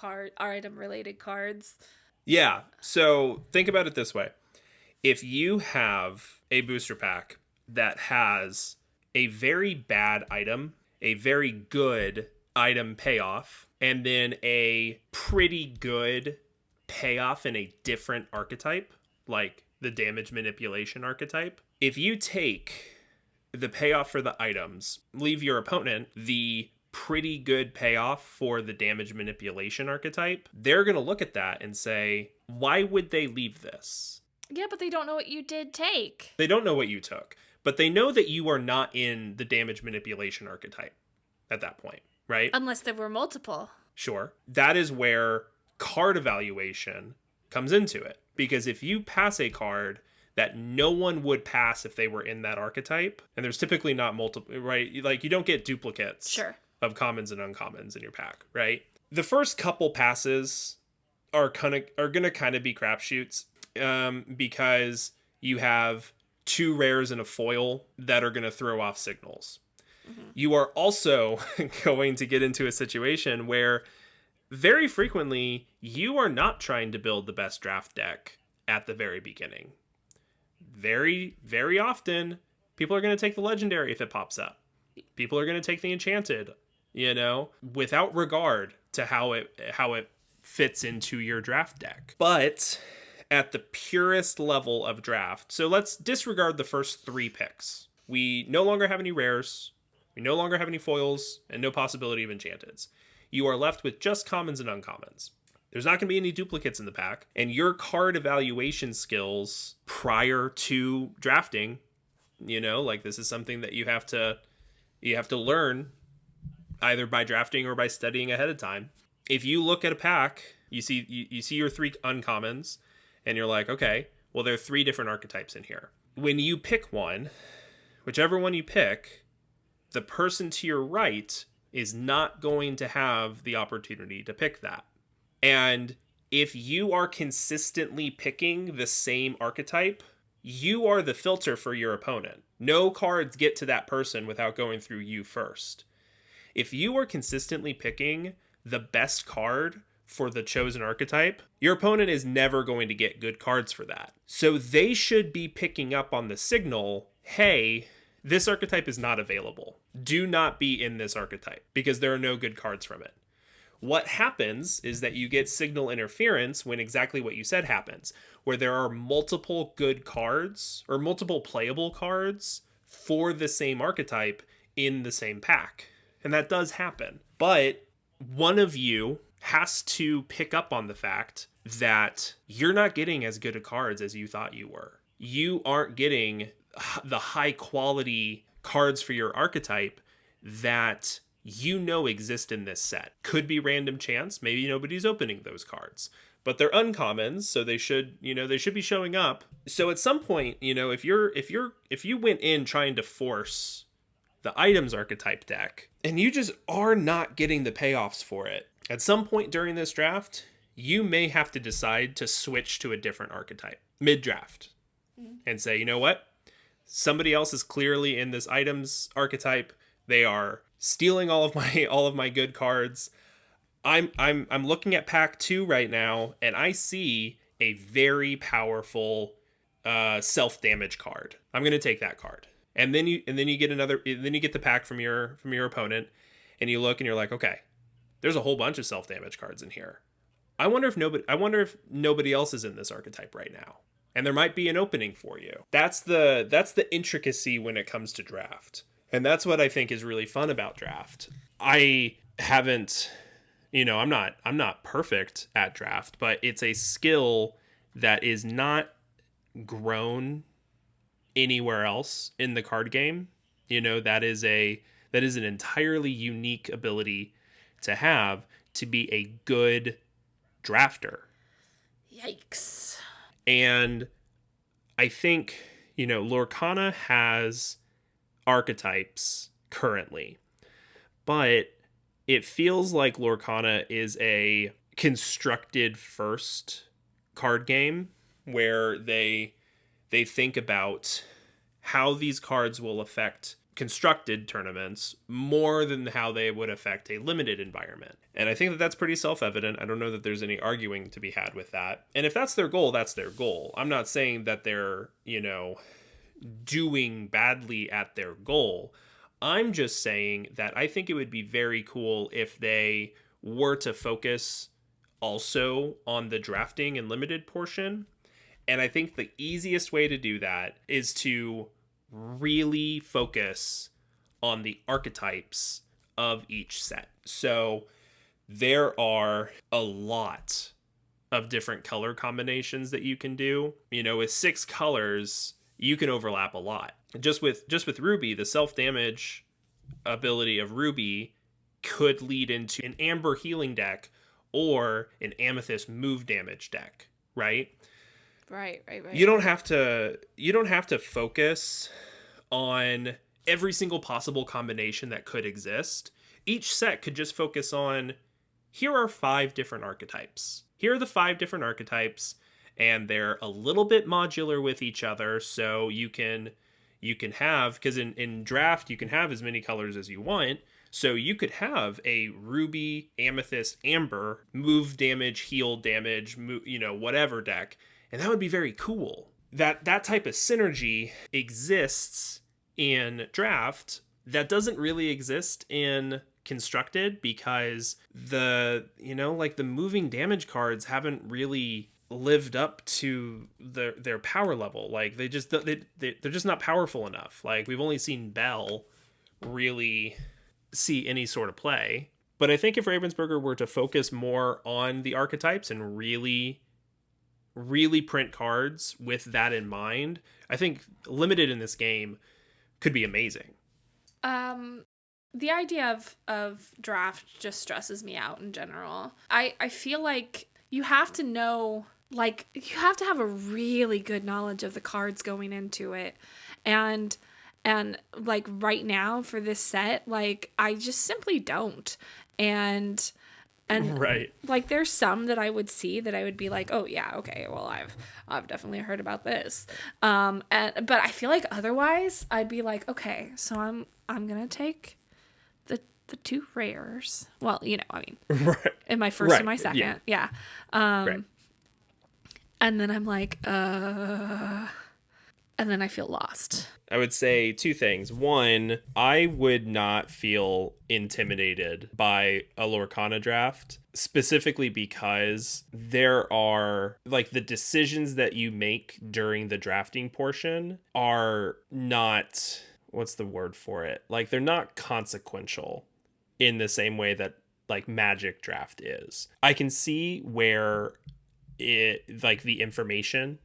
related cards. Yeah. So think about it this way. If you have a booster pack that has a very bad item, a very good item payoff, and then a pretty good payoff in a different archetype, like the damage manipulation archetype, if you take the payoff for the items, leave your opponent the pretty good payoff for the damage manipulation archetype, they're going to look at that and say, why would they leave this? Yeah, but they don't know what you did take. They don't know what you took, but they know that you are not in the damage manipulation archetype at that point, right? Unless there were multiple. Sure. That is where card evaluation comes into it. Because if you pass a card that no one would pass if they were in that archetype, and there's typically not multiple, right? Like, you don't get duplicates. Sure. Of commons and uncommons in your pack, right? The first couple passes are gonna kind of be crapshoots, because you have 2 rares and a foil that are gonna throw off signals. Mm-hmm. You are also going to get into a situation where very frequently you are not trying to build the best draft deck at the very beginning. Very, very often, people are going to take the legendary if it pops up. People are going to take the enchanted, without regard to how it fits into your draft deck. But at the purest level of draft, so let's disregard the first 3 picks. We no longer have any rares, we no longer have any foils, and no possibility of enchanteds. You are left with just commons and uncommons. There's not going to be any duplicates in the pack, and your card evaluation skills prior to drafting, this is something that you have to learn either by drafting or by studying ahead of time. If you look at a pack, you see your 3 uncommons, and you're like, okay, well, there are 3 different archetypes in here. When you pick one, whichever one you pick, the person to your right is not going to have the opportunity to pick that. And if you are consistently picking the same archetype, you are the filter for your opponent. No cards get to that person without going through you first. If you are consistently picking the best card for the chosen archetype, your opponent is never going to get good cards for that. So they should be picking up on the signal, hey, this archetype is not available. Do not be in this archetype because there are no good cards from it. What happens is that you get signal interference when exactly what you said happens, where there are multiple good cards or multiple playable cards for the same archetype in the same pack. And that does happen. But one of you has to pick up on the fact that you're not getting as good a cards as you thought you were. You aren't getting the high quality cards for your archetype that you know exist in this set. Could be random chance, maybe nobody's opening those cards, but they're uncommons, so they should be showing up. So at some point, if you went in trying to force the items archetype deck and you just are not getting the payoffs for it, at some point during this draft, you may have to decide to switch to a different archetype mid-draft and say, you know what? Somebody else is clearly in this items archetype. They are stealing all of my good cards. I'm looking at pack 2 right now, and I see a very powerful self-damage card. I'm going to take that card. And then you get the pack from your opponent, and you look and you're like, okay, there's a whole bunch of self-damage cards in here. I wonder if nobody else is in this archetype right now. And there might be an opening for you. That's the intricacy when it comes to draft. And that's what I think is really fun about draft. I haven't, I'm not perfect at draft, but it's a skill that is not grown anywhere else in the card game. That is an entirely unique ability to have to be a good drafter. Yikes. And I think, Lorcana has archetypes currently, but it feels like Lorcana is a constructed first card game where they think about how these cards will affect constructed tournaments more than how they would affect a limited environment. And I think that that's pretty self-evident. I don't know that there's any arguing to be had with that. And if that's their goal, that's their goal. I'm not saying that they're, doing badly at their goal. I'm just saying that I think it would be very cool if they were to focus also on the drafting and limited portion. And I think the easiest way to do that is to really focus on the archetypes of each set. So there are a lot of different color combinations that you can do. With 6 colors, you can overlap a lot. Just with Ruby, the self-damage ability of Ruby could lead into an Amber healing deck or an Amethyst move damage deck, right? Right. You don't have to focus on every single possible combination that could exist. Each set could just focus on, here are 5 different archetypes. Here are the 5 different archetypes, and they're a little bit modular with each other, so you can have, because in draft you can have as many colors as you want, so you could have a Ruby, Amethyst, Amber, move damage, heal damage, whatever deck, and that would be very cool. That type of synergy exists in draft that doesn't really exist in constructed, because the moving damage cards haven't really lived up to their power level. Like they're just not powerful enough. Like we've only seen Bell really see any sort of play. But I think if Ravensburger were to focus more on the archetypes and really print cards with that in mind, I think limited in this game could be amazing. The idea of draft just stresses me out in general. I feel like you have to know, like, you have to have a really good knowledge of the cards going into it. And like right now for this set, like I just simply don't. And And Right. like there's some that I would see that I would be like, oh yeah, okay, well I've definitely heard about this. But I feel like otherwise I'd be like, okay, so I'm gonna take the two rares. Well, I mean, Right. in my first and Right. my Yeah. second, yeah. Right. And then I'm like, and then I feel lost. I would say two things. One, I would not feel intimidated by a Lorcana draft, specifically because there are, like, the decisions that you make during the drafting portion are not, what's the word for it? Like, they're not consequential in the same way that, like, Magic draft is. I can see where like, the information,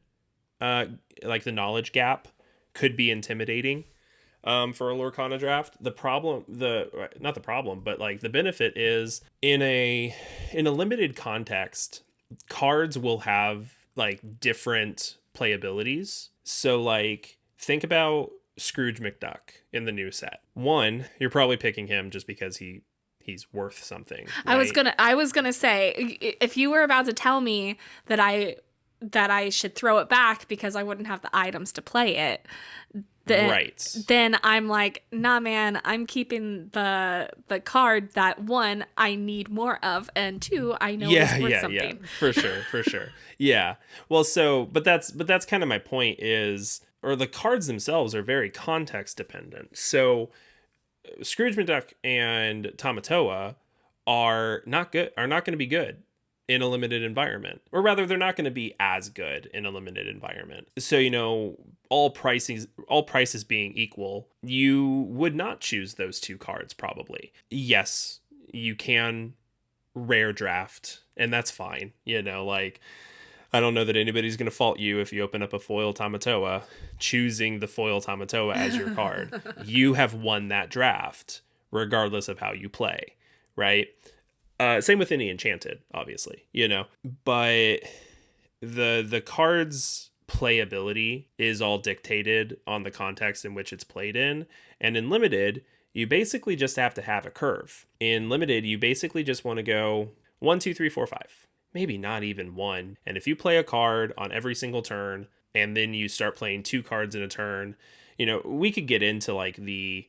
like, the knowledge gap could be intimidating, for a Lorcana draft. The problem, the not the problem, but like the benefit is in a limited context, cards will have like different playabilities. So like think about Scrooge McDuck in the new set. One, you're probably picking him just because he's worth something, I was right? gonna say, if you were about to tell me that I should throw it back because I wouldn't have the items to play it, Right. then I'm like, nah, man, I'm keeping the card that, one, I need more of, and two, I know is worth something. For sure, for sure. Yeah. Well, but that's kind of my point is, or the cards themselves are very context dependent. So Scrooge McDuck and Tamatoa are not going to be good in a limited environment, or rather they're not going to be as good in a limited environment. So all prices being equal, you would not choose those two cards probably. Yes, you can rare draft, and that's fine. Like, I don't know that anybody's going to fault you if you open up a foil Tamatoa, choosing the foil Tamatoa as your card. You have won that draft regardless of how you play, right? Same with any enchanted, obviously, but the card's playability is all dictated on the context in which it's played in. And in limited, you basically just have to have a curve. In limited, you basically just want to go 1, 2, 3, 4, 5, maybe not even one. And if you play a card on every single turn, and then you start playing two cards in a turn, we could get into like the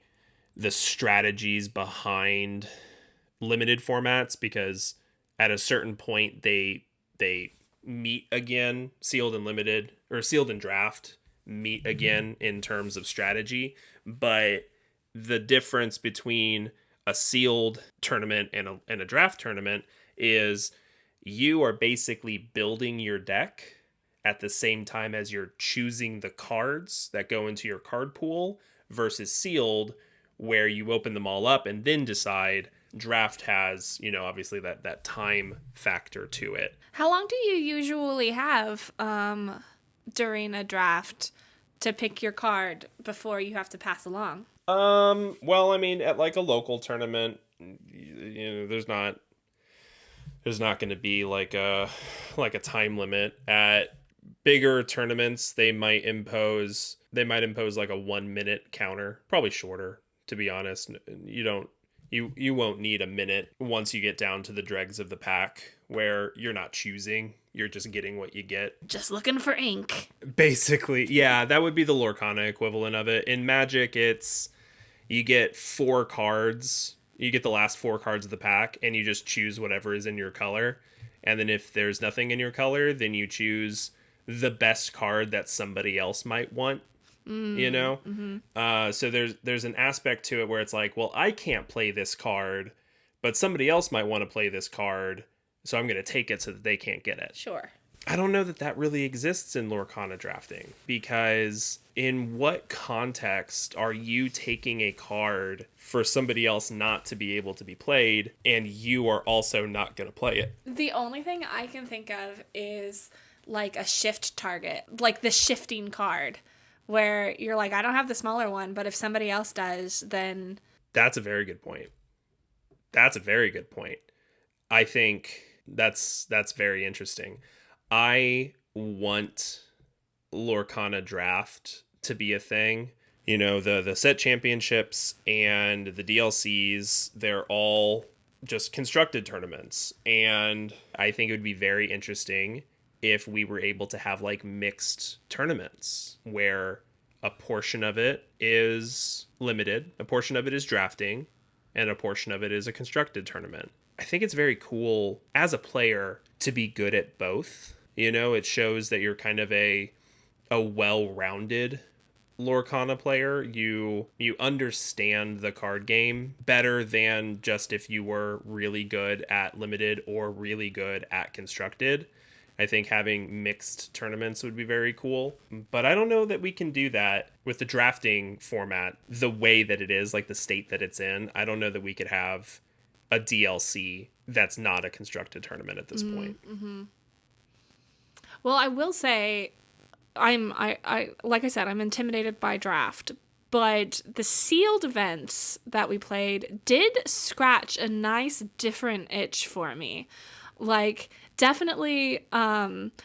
strategies behind limited formats, because at a certain point they meet again. Sealed and limited, or sealed and draft, meet again in terms of strategy. But the difference between a sealed tournament and a draft tournament is you are basically building your deck at the same time as you're choosing the cards that go into your card pool, versus sealed, where you open them all up and then decide. Draft has, obviously that time factor to it. How long do you usually have during a draft to pick your card before you have to pass along? Well, I mean, at like a local tournament, there's not going to be like a time limit. At bigger tournaments, they might impose like a 1 minute counter, probably shorter, to be honest. You won't need a minute once you get down to the dregs of the pack, where you're not choosing, you're just getting what you get. Just looking for ink. Basically, yeah, that would be the Lorcana equivalent of it. In Magic, it's you get 4 cards. You get the last 4 cards of the pack, and you just choose whatever is in your color. And then if there's nothing in your color, then you choose the best card that somebody else might want. So there's an aspect to it where it's like, well, I can't play this card, but somebody else might want to play this card, so I'm going to take it so that they can't get it. Sure. I don't know that really exists in Lorcana drafting, because in what context are you taking a card for somebody else not to be able to be played, and you are also not going to play it? The only thing I can think of is like a shift target, like the shifting card, where you're like, I don't have the smaller one, but if somebody else does, then... That's a very good point. I think that's very interesting. I want Lorcana draft to be a thing. The set championships and the DLCs, they're all just constructed tournaments. And I think it would be very interesting if we were able to have like mixed tournaments where a portion of it is limited, a portion of it is drafting, and a portion of it is a constructed tournament. I think it's very cool as a player to be good at both. You know, it shows that you're kind of a well-rounded Lorcana player. You understand the card game better than just if you were really good at limited or really good at constructed. I think having mixed tournaments would be very cool, but I don't know that we can do that with the drafting format the way that it is, like the state that it's in. I don't know that we could have a DLC that's not a constructed tournament at this point. Mm-hmm. Well, I will say I like I said, I'm intimidated by draft, but the sealed events that we played did scratch a nice different itch for me. Like, definitely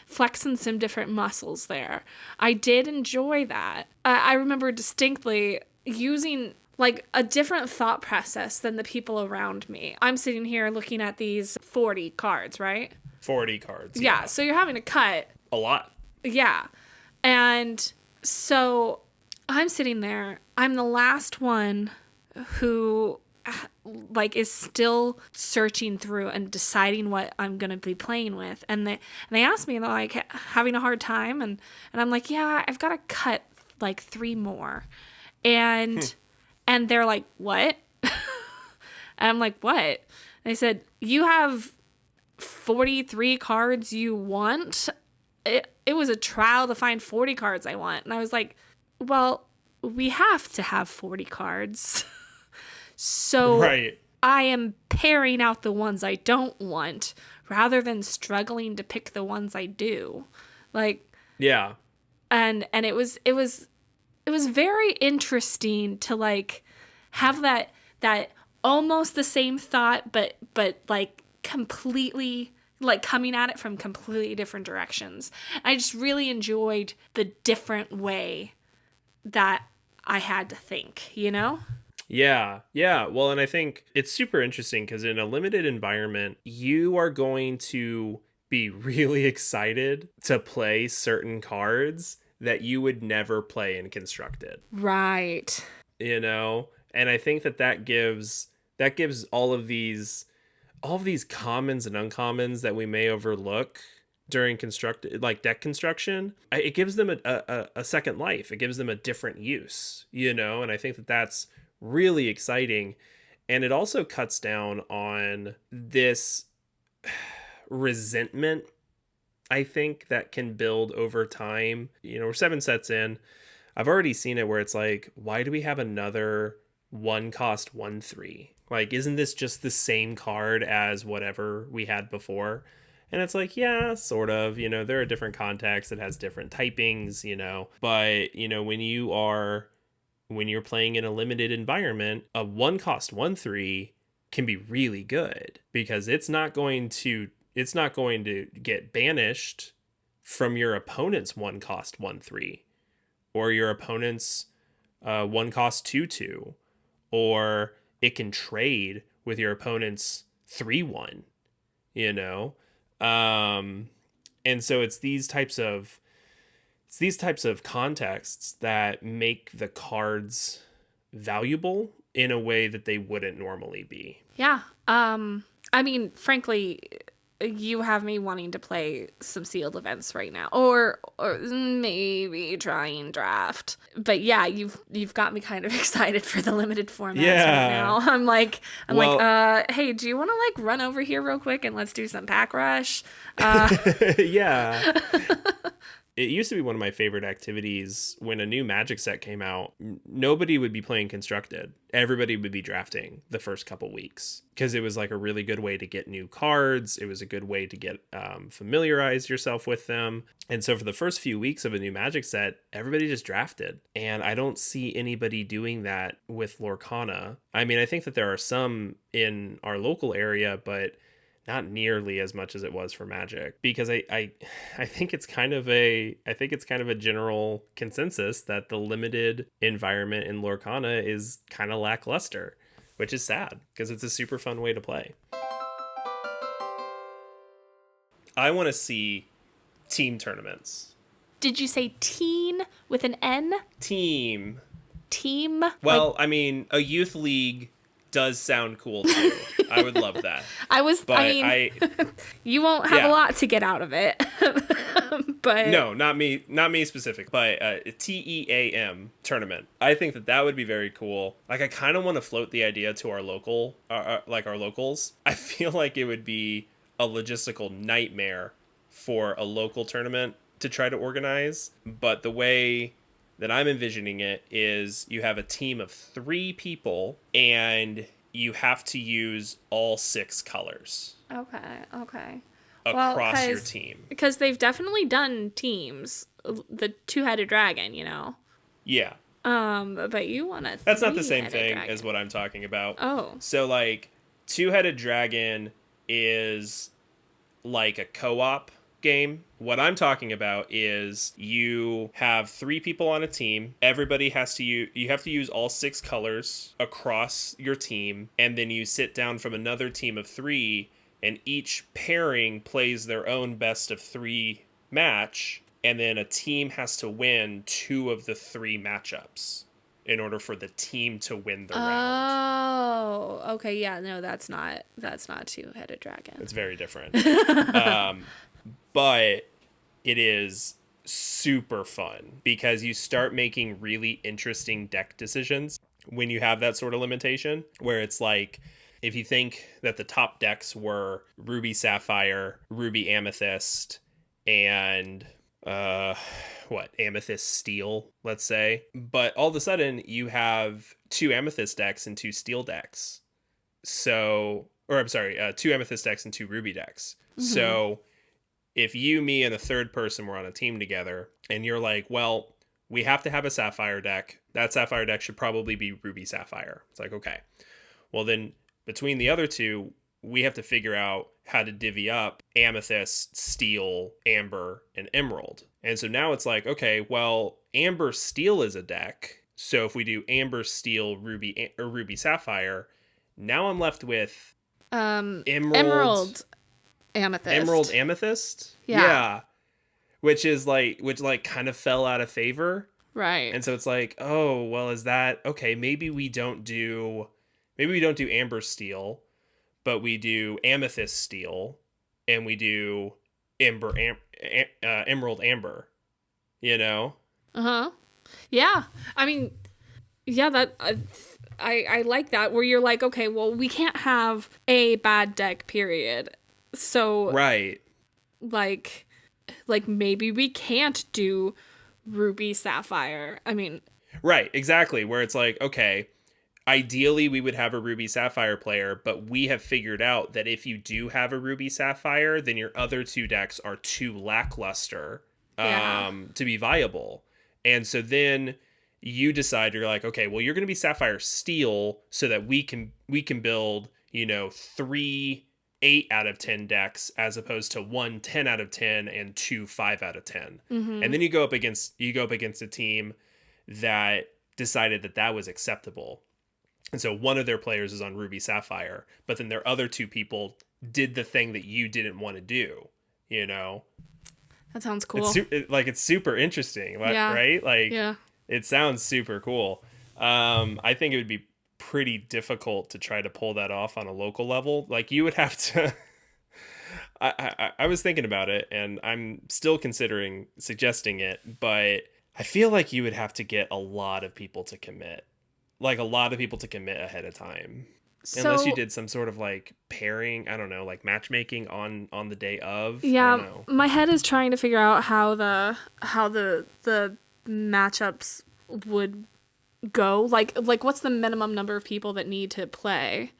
flexing some different muscles there. I did enjoy that. I remember distinctly using like a different thought process than the people around me. I'm sitting here looking at these 40 cards, right? 40 cards. Yeah, so you're having to cut a lot. Yeah. And so I'm sitting there. I'm the last one who like is still searching through and deciding what I'm going to be playing with. And they asked me, and they're like having a hard time. And I'm like, yeah, I've got to cut like 3 more. And they're like, what? And I'm like, what? And they said, you have 43 cards you want? It was a trial to find 40 cards I want. And I was like, well, we have to have 40 cards. So right. I am paring out the ones I don't want rather than struggling to pick the ones I do. Like, yeah. And it was very interesting to like have that almost the same thought, but like completely like coming at it from completely different directions. I just really enjoyed the different way that I had to think, you know? Yeah. Well, and I think it's super interesting because in a limited environment, you are going to be really excited to play certain cards that you would never play in constructed. Right. You know? And I think that gives all of these commons and uncommons that we may overlook during deck construction, it gives them a second life. It gives them a different use, you know? And I think that's really exciting. And it also cuts down on this resentment, I think, that can build over time. You know, we're 7 sets in. I've already seen it where it's like, why do we have another 1-cost 1/3? Like, isn't this just the same card as whatever we had before? And it's like, yeah, sort of. You know, there are different contexts. It has different typings, you know. But, you know, when you're playing in a limited environment, a 1-cost 1/3 can be really good because it's not going to get banished from your opponent's 1-cost 1/3 or your opponent's 1-cost 2/2, or it can trade with your opponent's 3/1, you know? And so it's these types of contexts that make the cards valuable in a way that they wouldn't normally be. Yeah. I mean, frankly, you have me wanting to play some sealed events right now, or maybe trying draft. But yeah, you've got me kind of excited for the limited formats right now. I'm like, hey, do you want to like run over here real quick and let's do some pack rush? Yeah. It used to be one of my favorite activities when a new Magic set came out. Nobody would be playing constructed. Everybody would be drafting the first couple weeks because it was like a really good way to get new cards. It was a good way to get familiarize yourself with them. And so for the first few weeks of a new Magic set, everybody just drafted. And I don't see anybody doing that with Lorcana. I mean, I think that there are some in our local area, but not nearly as much as it was for Magic, because I think it's kind of a general consensus that the limited environment in Lorcana is kind of lackluster. which is sad because it's a super fun way to play. I want to see team tournaments. Did you say teen with an N? Team. Team? Well, I mean, a youth league does sound cool too. I would love that. You won't have a lot to get out of it. But no, not me specific, but a TEAM tournament. I think that would be very cool. Like, I kind of want to float the idea to our local, our locals. I feel like it would be a logistical nightmare for a local tournament to try to organize, but the way that I'm envisioning it is you have a team of 3 people and you have to use all 6 colors. Okay. Across your team. Because they've definitely done teams. The 2-headed dragon, you know. Yeah. But you want a 3-headed That's not the same thing dragon. as what I'm talking about. Oh. So, like, 2-headed dragon is like a co-op game. What I'm talking about is you have 3 people on a team. Everybody has to you have to use all 6 colors across your team, and then you sit down from another team of 3, and each pairing plays their own best of 3 match, and then a team has to win 2 of the 3 matchups in order for the team to win the round. Oh, okay, yeah, no, that's not 2-headed dragon. It's very different. But it is super fun because you start making really interesting deck decisions when you have that sort of limitation, where it's like, if you think that the top decks were Ruby Sapphire, Ruby Amethyst, and Amethyst Steel, let's say. But all of a sudden you have 2 Amethyst decks and 2 Steel decks. 2 Amethyst decks and 2 Ruby decks. Mm-hmm. So if you, me, and a third person were on a team together, and you're like, well, we have to have a Sapphire deck. That Sapphire deck should probably be Ruby Sapphire. It's like, okay. Well, then between the other 2, we have to figure out how to divvy up Amethyst, Steel, Amber, and Emerald. And so now it's like, okay, well, Amber Steel is a deck. So if we do Amber Steel, Ruby Sapphire, now I'm left with Emerald Amethyst. Emerald Amethyst? Yeah. Which kind of fell out of favor. Right. And so it's like, oh, well, is that okay, maybe we don't do Amber Steel, but we do Amethyst Steel, and we do Emerald Amber, you know? Uh-huh. Yeah. I mean, yeah, that I like that, where you're like, okay, well, we can't have a bad deck, period. So right. Like maybe we can't do Ruby Sapphire. I mean, right, exactly, where it's like, okay, ideally we would have a Ruby Sapphire player, but we have figured out that if you do have a Ruby Sapphire, then your other 2 decks are too lackluster to be viable. And so then you decide, you're like, okay, well, you're going to be Sapphire Steel so that we can build, 3 8 out of 10 decks as opposed to 1 10 out of 10 and 2 5 out of 10. Mm-hmm. And then you go up against a team that decided that was acceptable. And so one of their players is on Ruby Sapphire, but then their other 2 people did the thing that you didn't want to do, That sounds cool. It's super interesting, yeah. Right? Like, yeah. It sounds super cool. I think it would be pretty difficult to try to pull that off on a local level. Like, you would have to I was thinking about it, and I'm still suggesting it, but I feel like you would have to get a lot of people to commit. Like, a lot of people to commit ahead of time. Unless you did some sort of, like, pairing, I don't know, like matchmaking on the day of. Yeah, I don't know. My head is trying to figure out how the matchups would go. Like what's the minimum number of people that need to play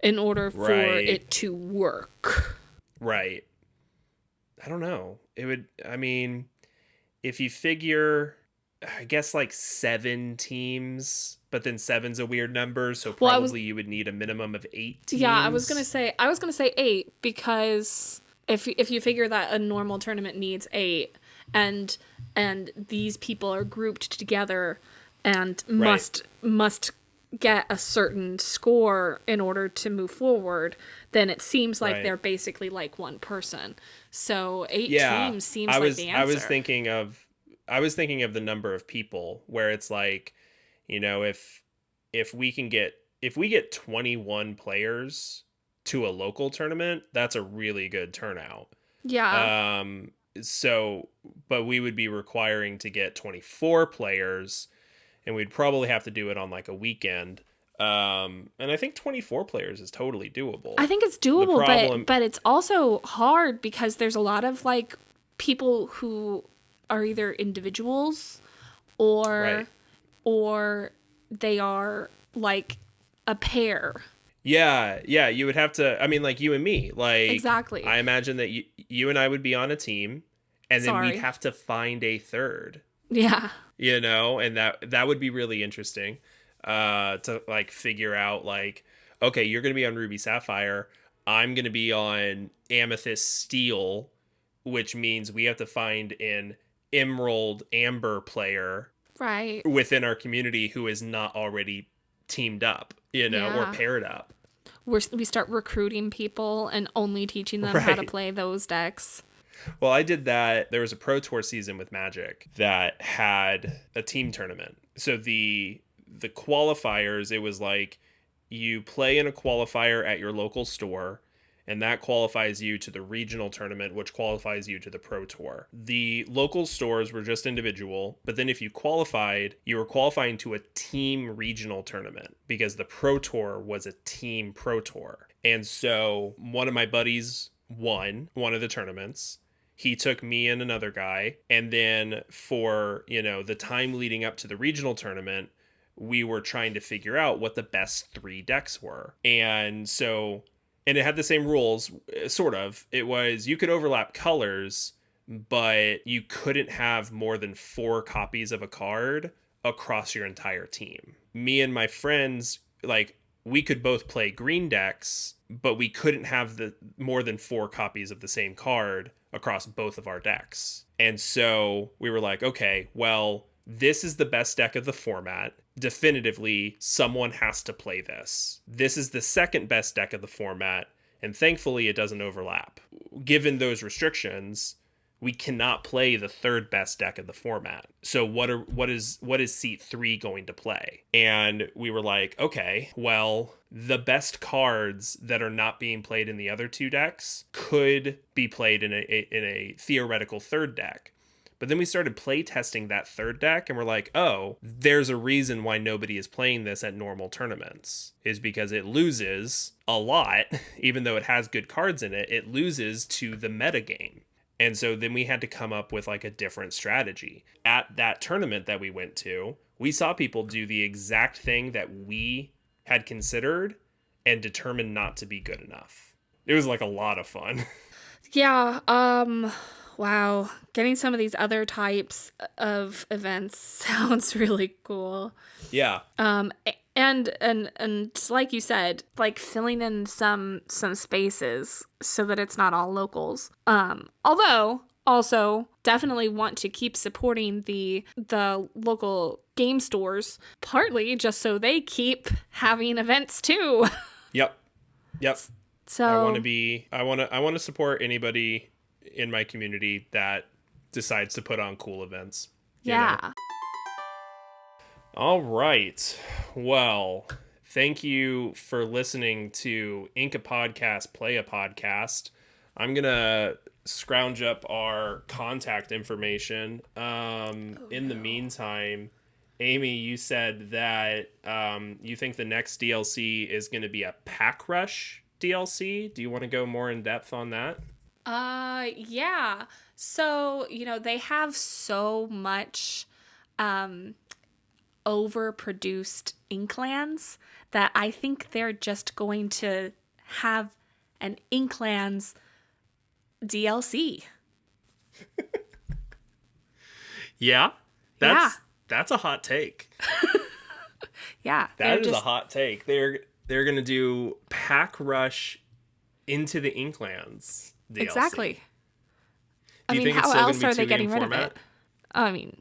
in order for it to work? Right. I don't know. If you figure, I guess, like 7 teams, but then 7's a weird number, so probably you would need a minimum of 8 teams. Yeah, I was gonna say 8, because if you figure that a normal tournament needs 8, and these people are grouped together and must get a certain score in order to move forward, then it seems like Right. they're basically like one person. So 8 Yeah. teams seems like the answer. I was thinking of the number of people where it's like, if we get 21 players to a local tournament, that's a really good turnout. Yeah. So, but we would be requiring to get 24 players, and we'd probably have to do it on like a weekend. And I think 24 players is totally doable. I think it's doable, but it's also hard because there's a lot of like people who are either individuals or Right. or they are like a pair. Yeah, you would have to. I mean, like you and me. Like Exactly. I imagine that you and I would be on a team, and then Sorry. we'd have to find a third. Yeah. And that would be really interesting. To like figure out like, okay, you're gonna be on Ruby Sapphire. I'm gonna be on Amethyst Steel, which means we have to find an Emerald Amber player Right. within our community who is not already teamed up, or Yeah. paired up. We start recruiting people and only teaching them how to Right. play those decks. Well, I did that. There was a Pro Tour season with Magic that had a team tournament. So the qualifiers, it was like you play in a qualifier at your local store, and that qualifies you to the regional tournament, which qualifies you to the Pro Tour. The local stores were just individual, but then if you qualified, you were qualifying to a team regional tournament because the Pro Tour was a team Pro Tour. And so one of my buddies won one of the tournaments. He took me and another guy, and then for, the time leading up to the regional tournament, we were trying to figure out what the best 3 decks were. And it had the same rules, sort of. It was you could overlap colors, but you couldn't have more than 4 copies of a card across your entire team. Me and my friends, like, we could both play green decks, but we couldn't have the more than 4 copies of the same card across both of our decks. And so we were like, okay, well, this is the best deck of the format. Definitively, someone has to play this. This is the second best deck of the format, and thankfully it doesn't overlap. Given those restrictions, we cannot play the third best deck of the format. So what is seat 3 going to play? And we were like, okay, well, the best cards that are not being played in the other 2 decks could be played in a theoretical third deck. But then we started play testing that third deck, and we're like, oh, there's a reason why nobody is playing this at normal tournaments. Is because it loses a lot, even though it has good cards in it, it loses to the metagame. And so then we had to come up with like a different strategy. At that tournament that we went to, we saw people do the exact thing that we had considered and determined not to be good enough. It was like a lot of fun. Yeah, wow. Getting some of these other types of events sounds really cool. Yeah. And like you said, like filling in some spaces so that it's not all locals. Although also definitely want to keep supporting the local game stores, partly just so they keep having events too. Yep. So I want to support anybody in my community that decides to put on cool events. Yeah. All right. Well, thank you for listening to Ink a Podcast, Play a Podcast. I'm going to scrounge up our contact information. In the meantime, Amy, you said that you think the next DLC is going to be a Pack Rush DLC. Do you want to go more in depth on that? Yeah. So, they have so much overproduced Inklands that I think they're just going to have an Inklands DLC. Yeah. That's a hot take. Yeah. That is a hot take. They're going to do Pack Rush into the Inklands DLC. Exactly. Do you think it's how still else gonna be are they getting rid format? of it?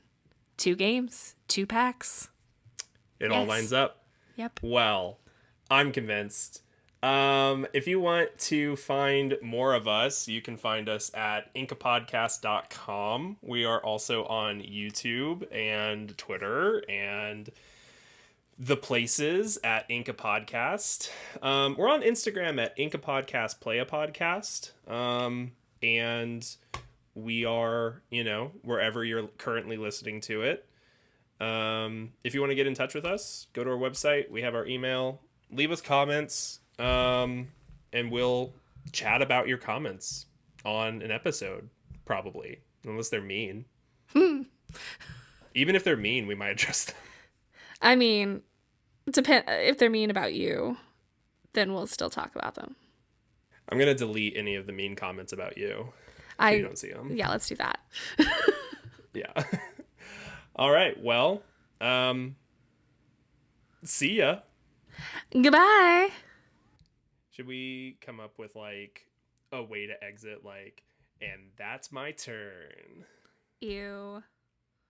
2 games, 2 packs. It all lines up. Yep. Well, I'm convinced. If you want to find more of us, you can find us at incapodcast.com. We are also on YouTube and Twitter and the places at Inca Podcast. We're on Instagram at Inca Podcast Play a Podcast. And we are, wherever you're currently listening to it. If you want to get in touch with us, go to our website. We have our email. Leave us comments, and we'll chat about your comments on an episode, probably, unless they're mean. Even if they're mean, we might address them. I mean, if they're mean about you, then we'll still talk about them. I'm going to delete any of the mean comments about you. So you don't see them. Yeah, let's do that. Yeah. All right. Well, see ya. Goodbye. Should we come up with like a way to exit, like, and that's my turn? Ew.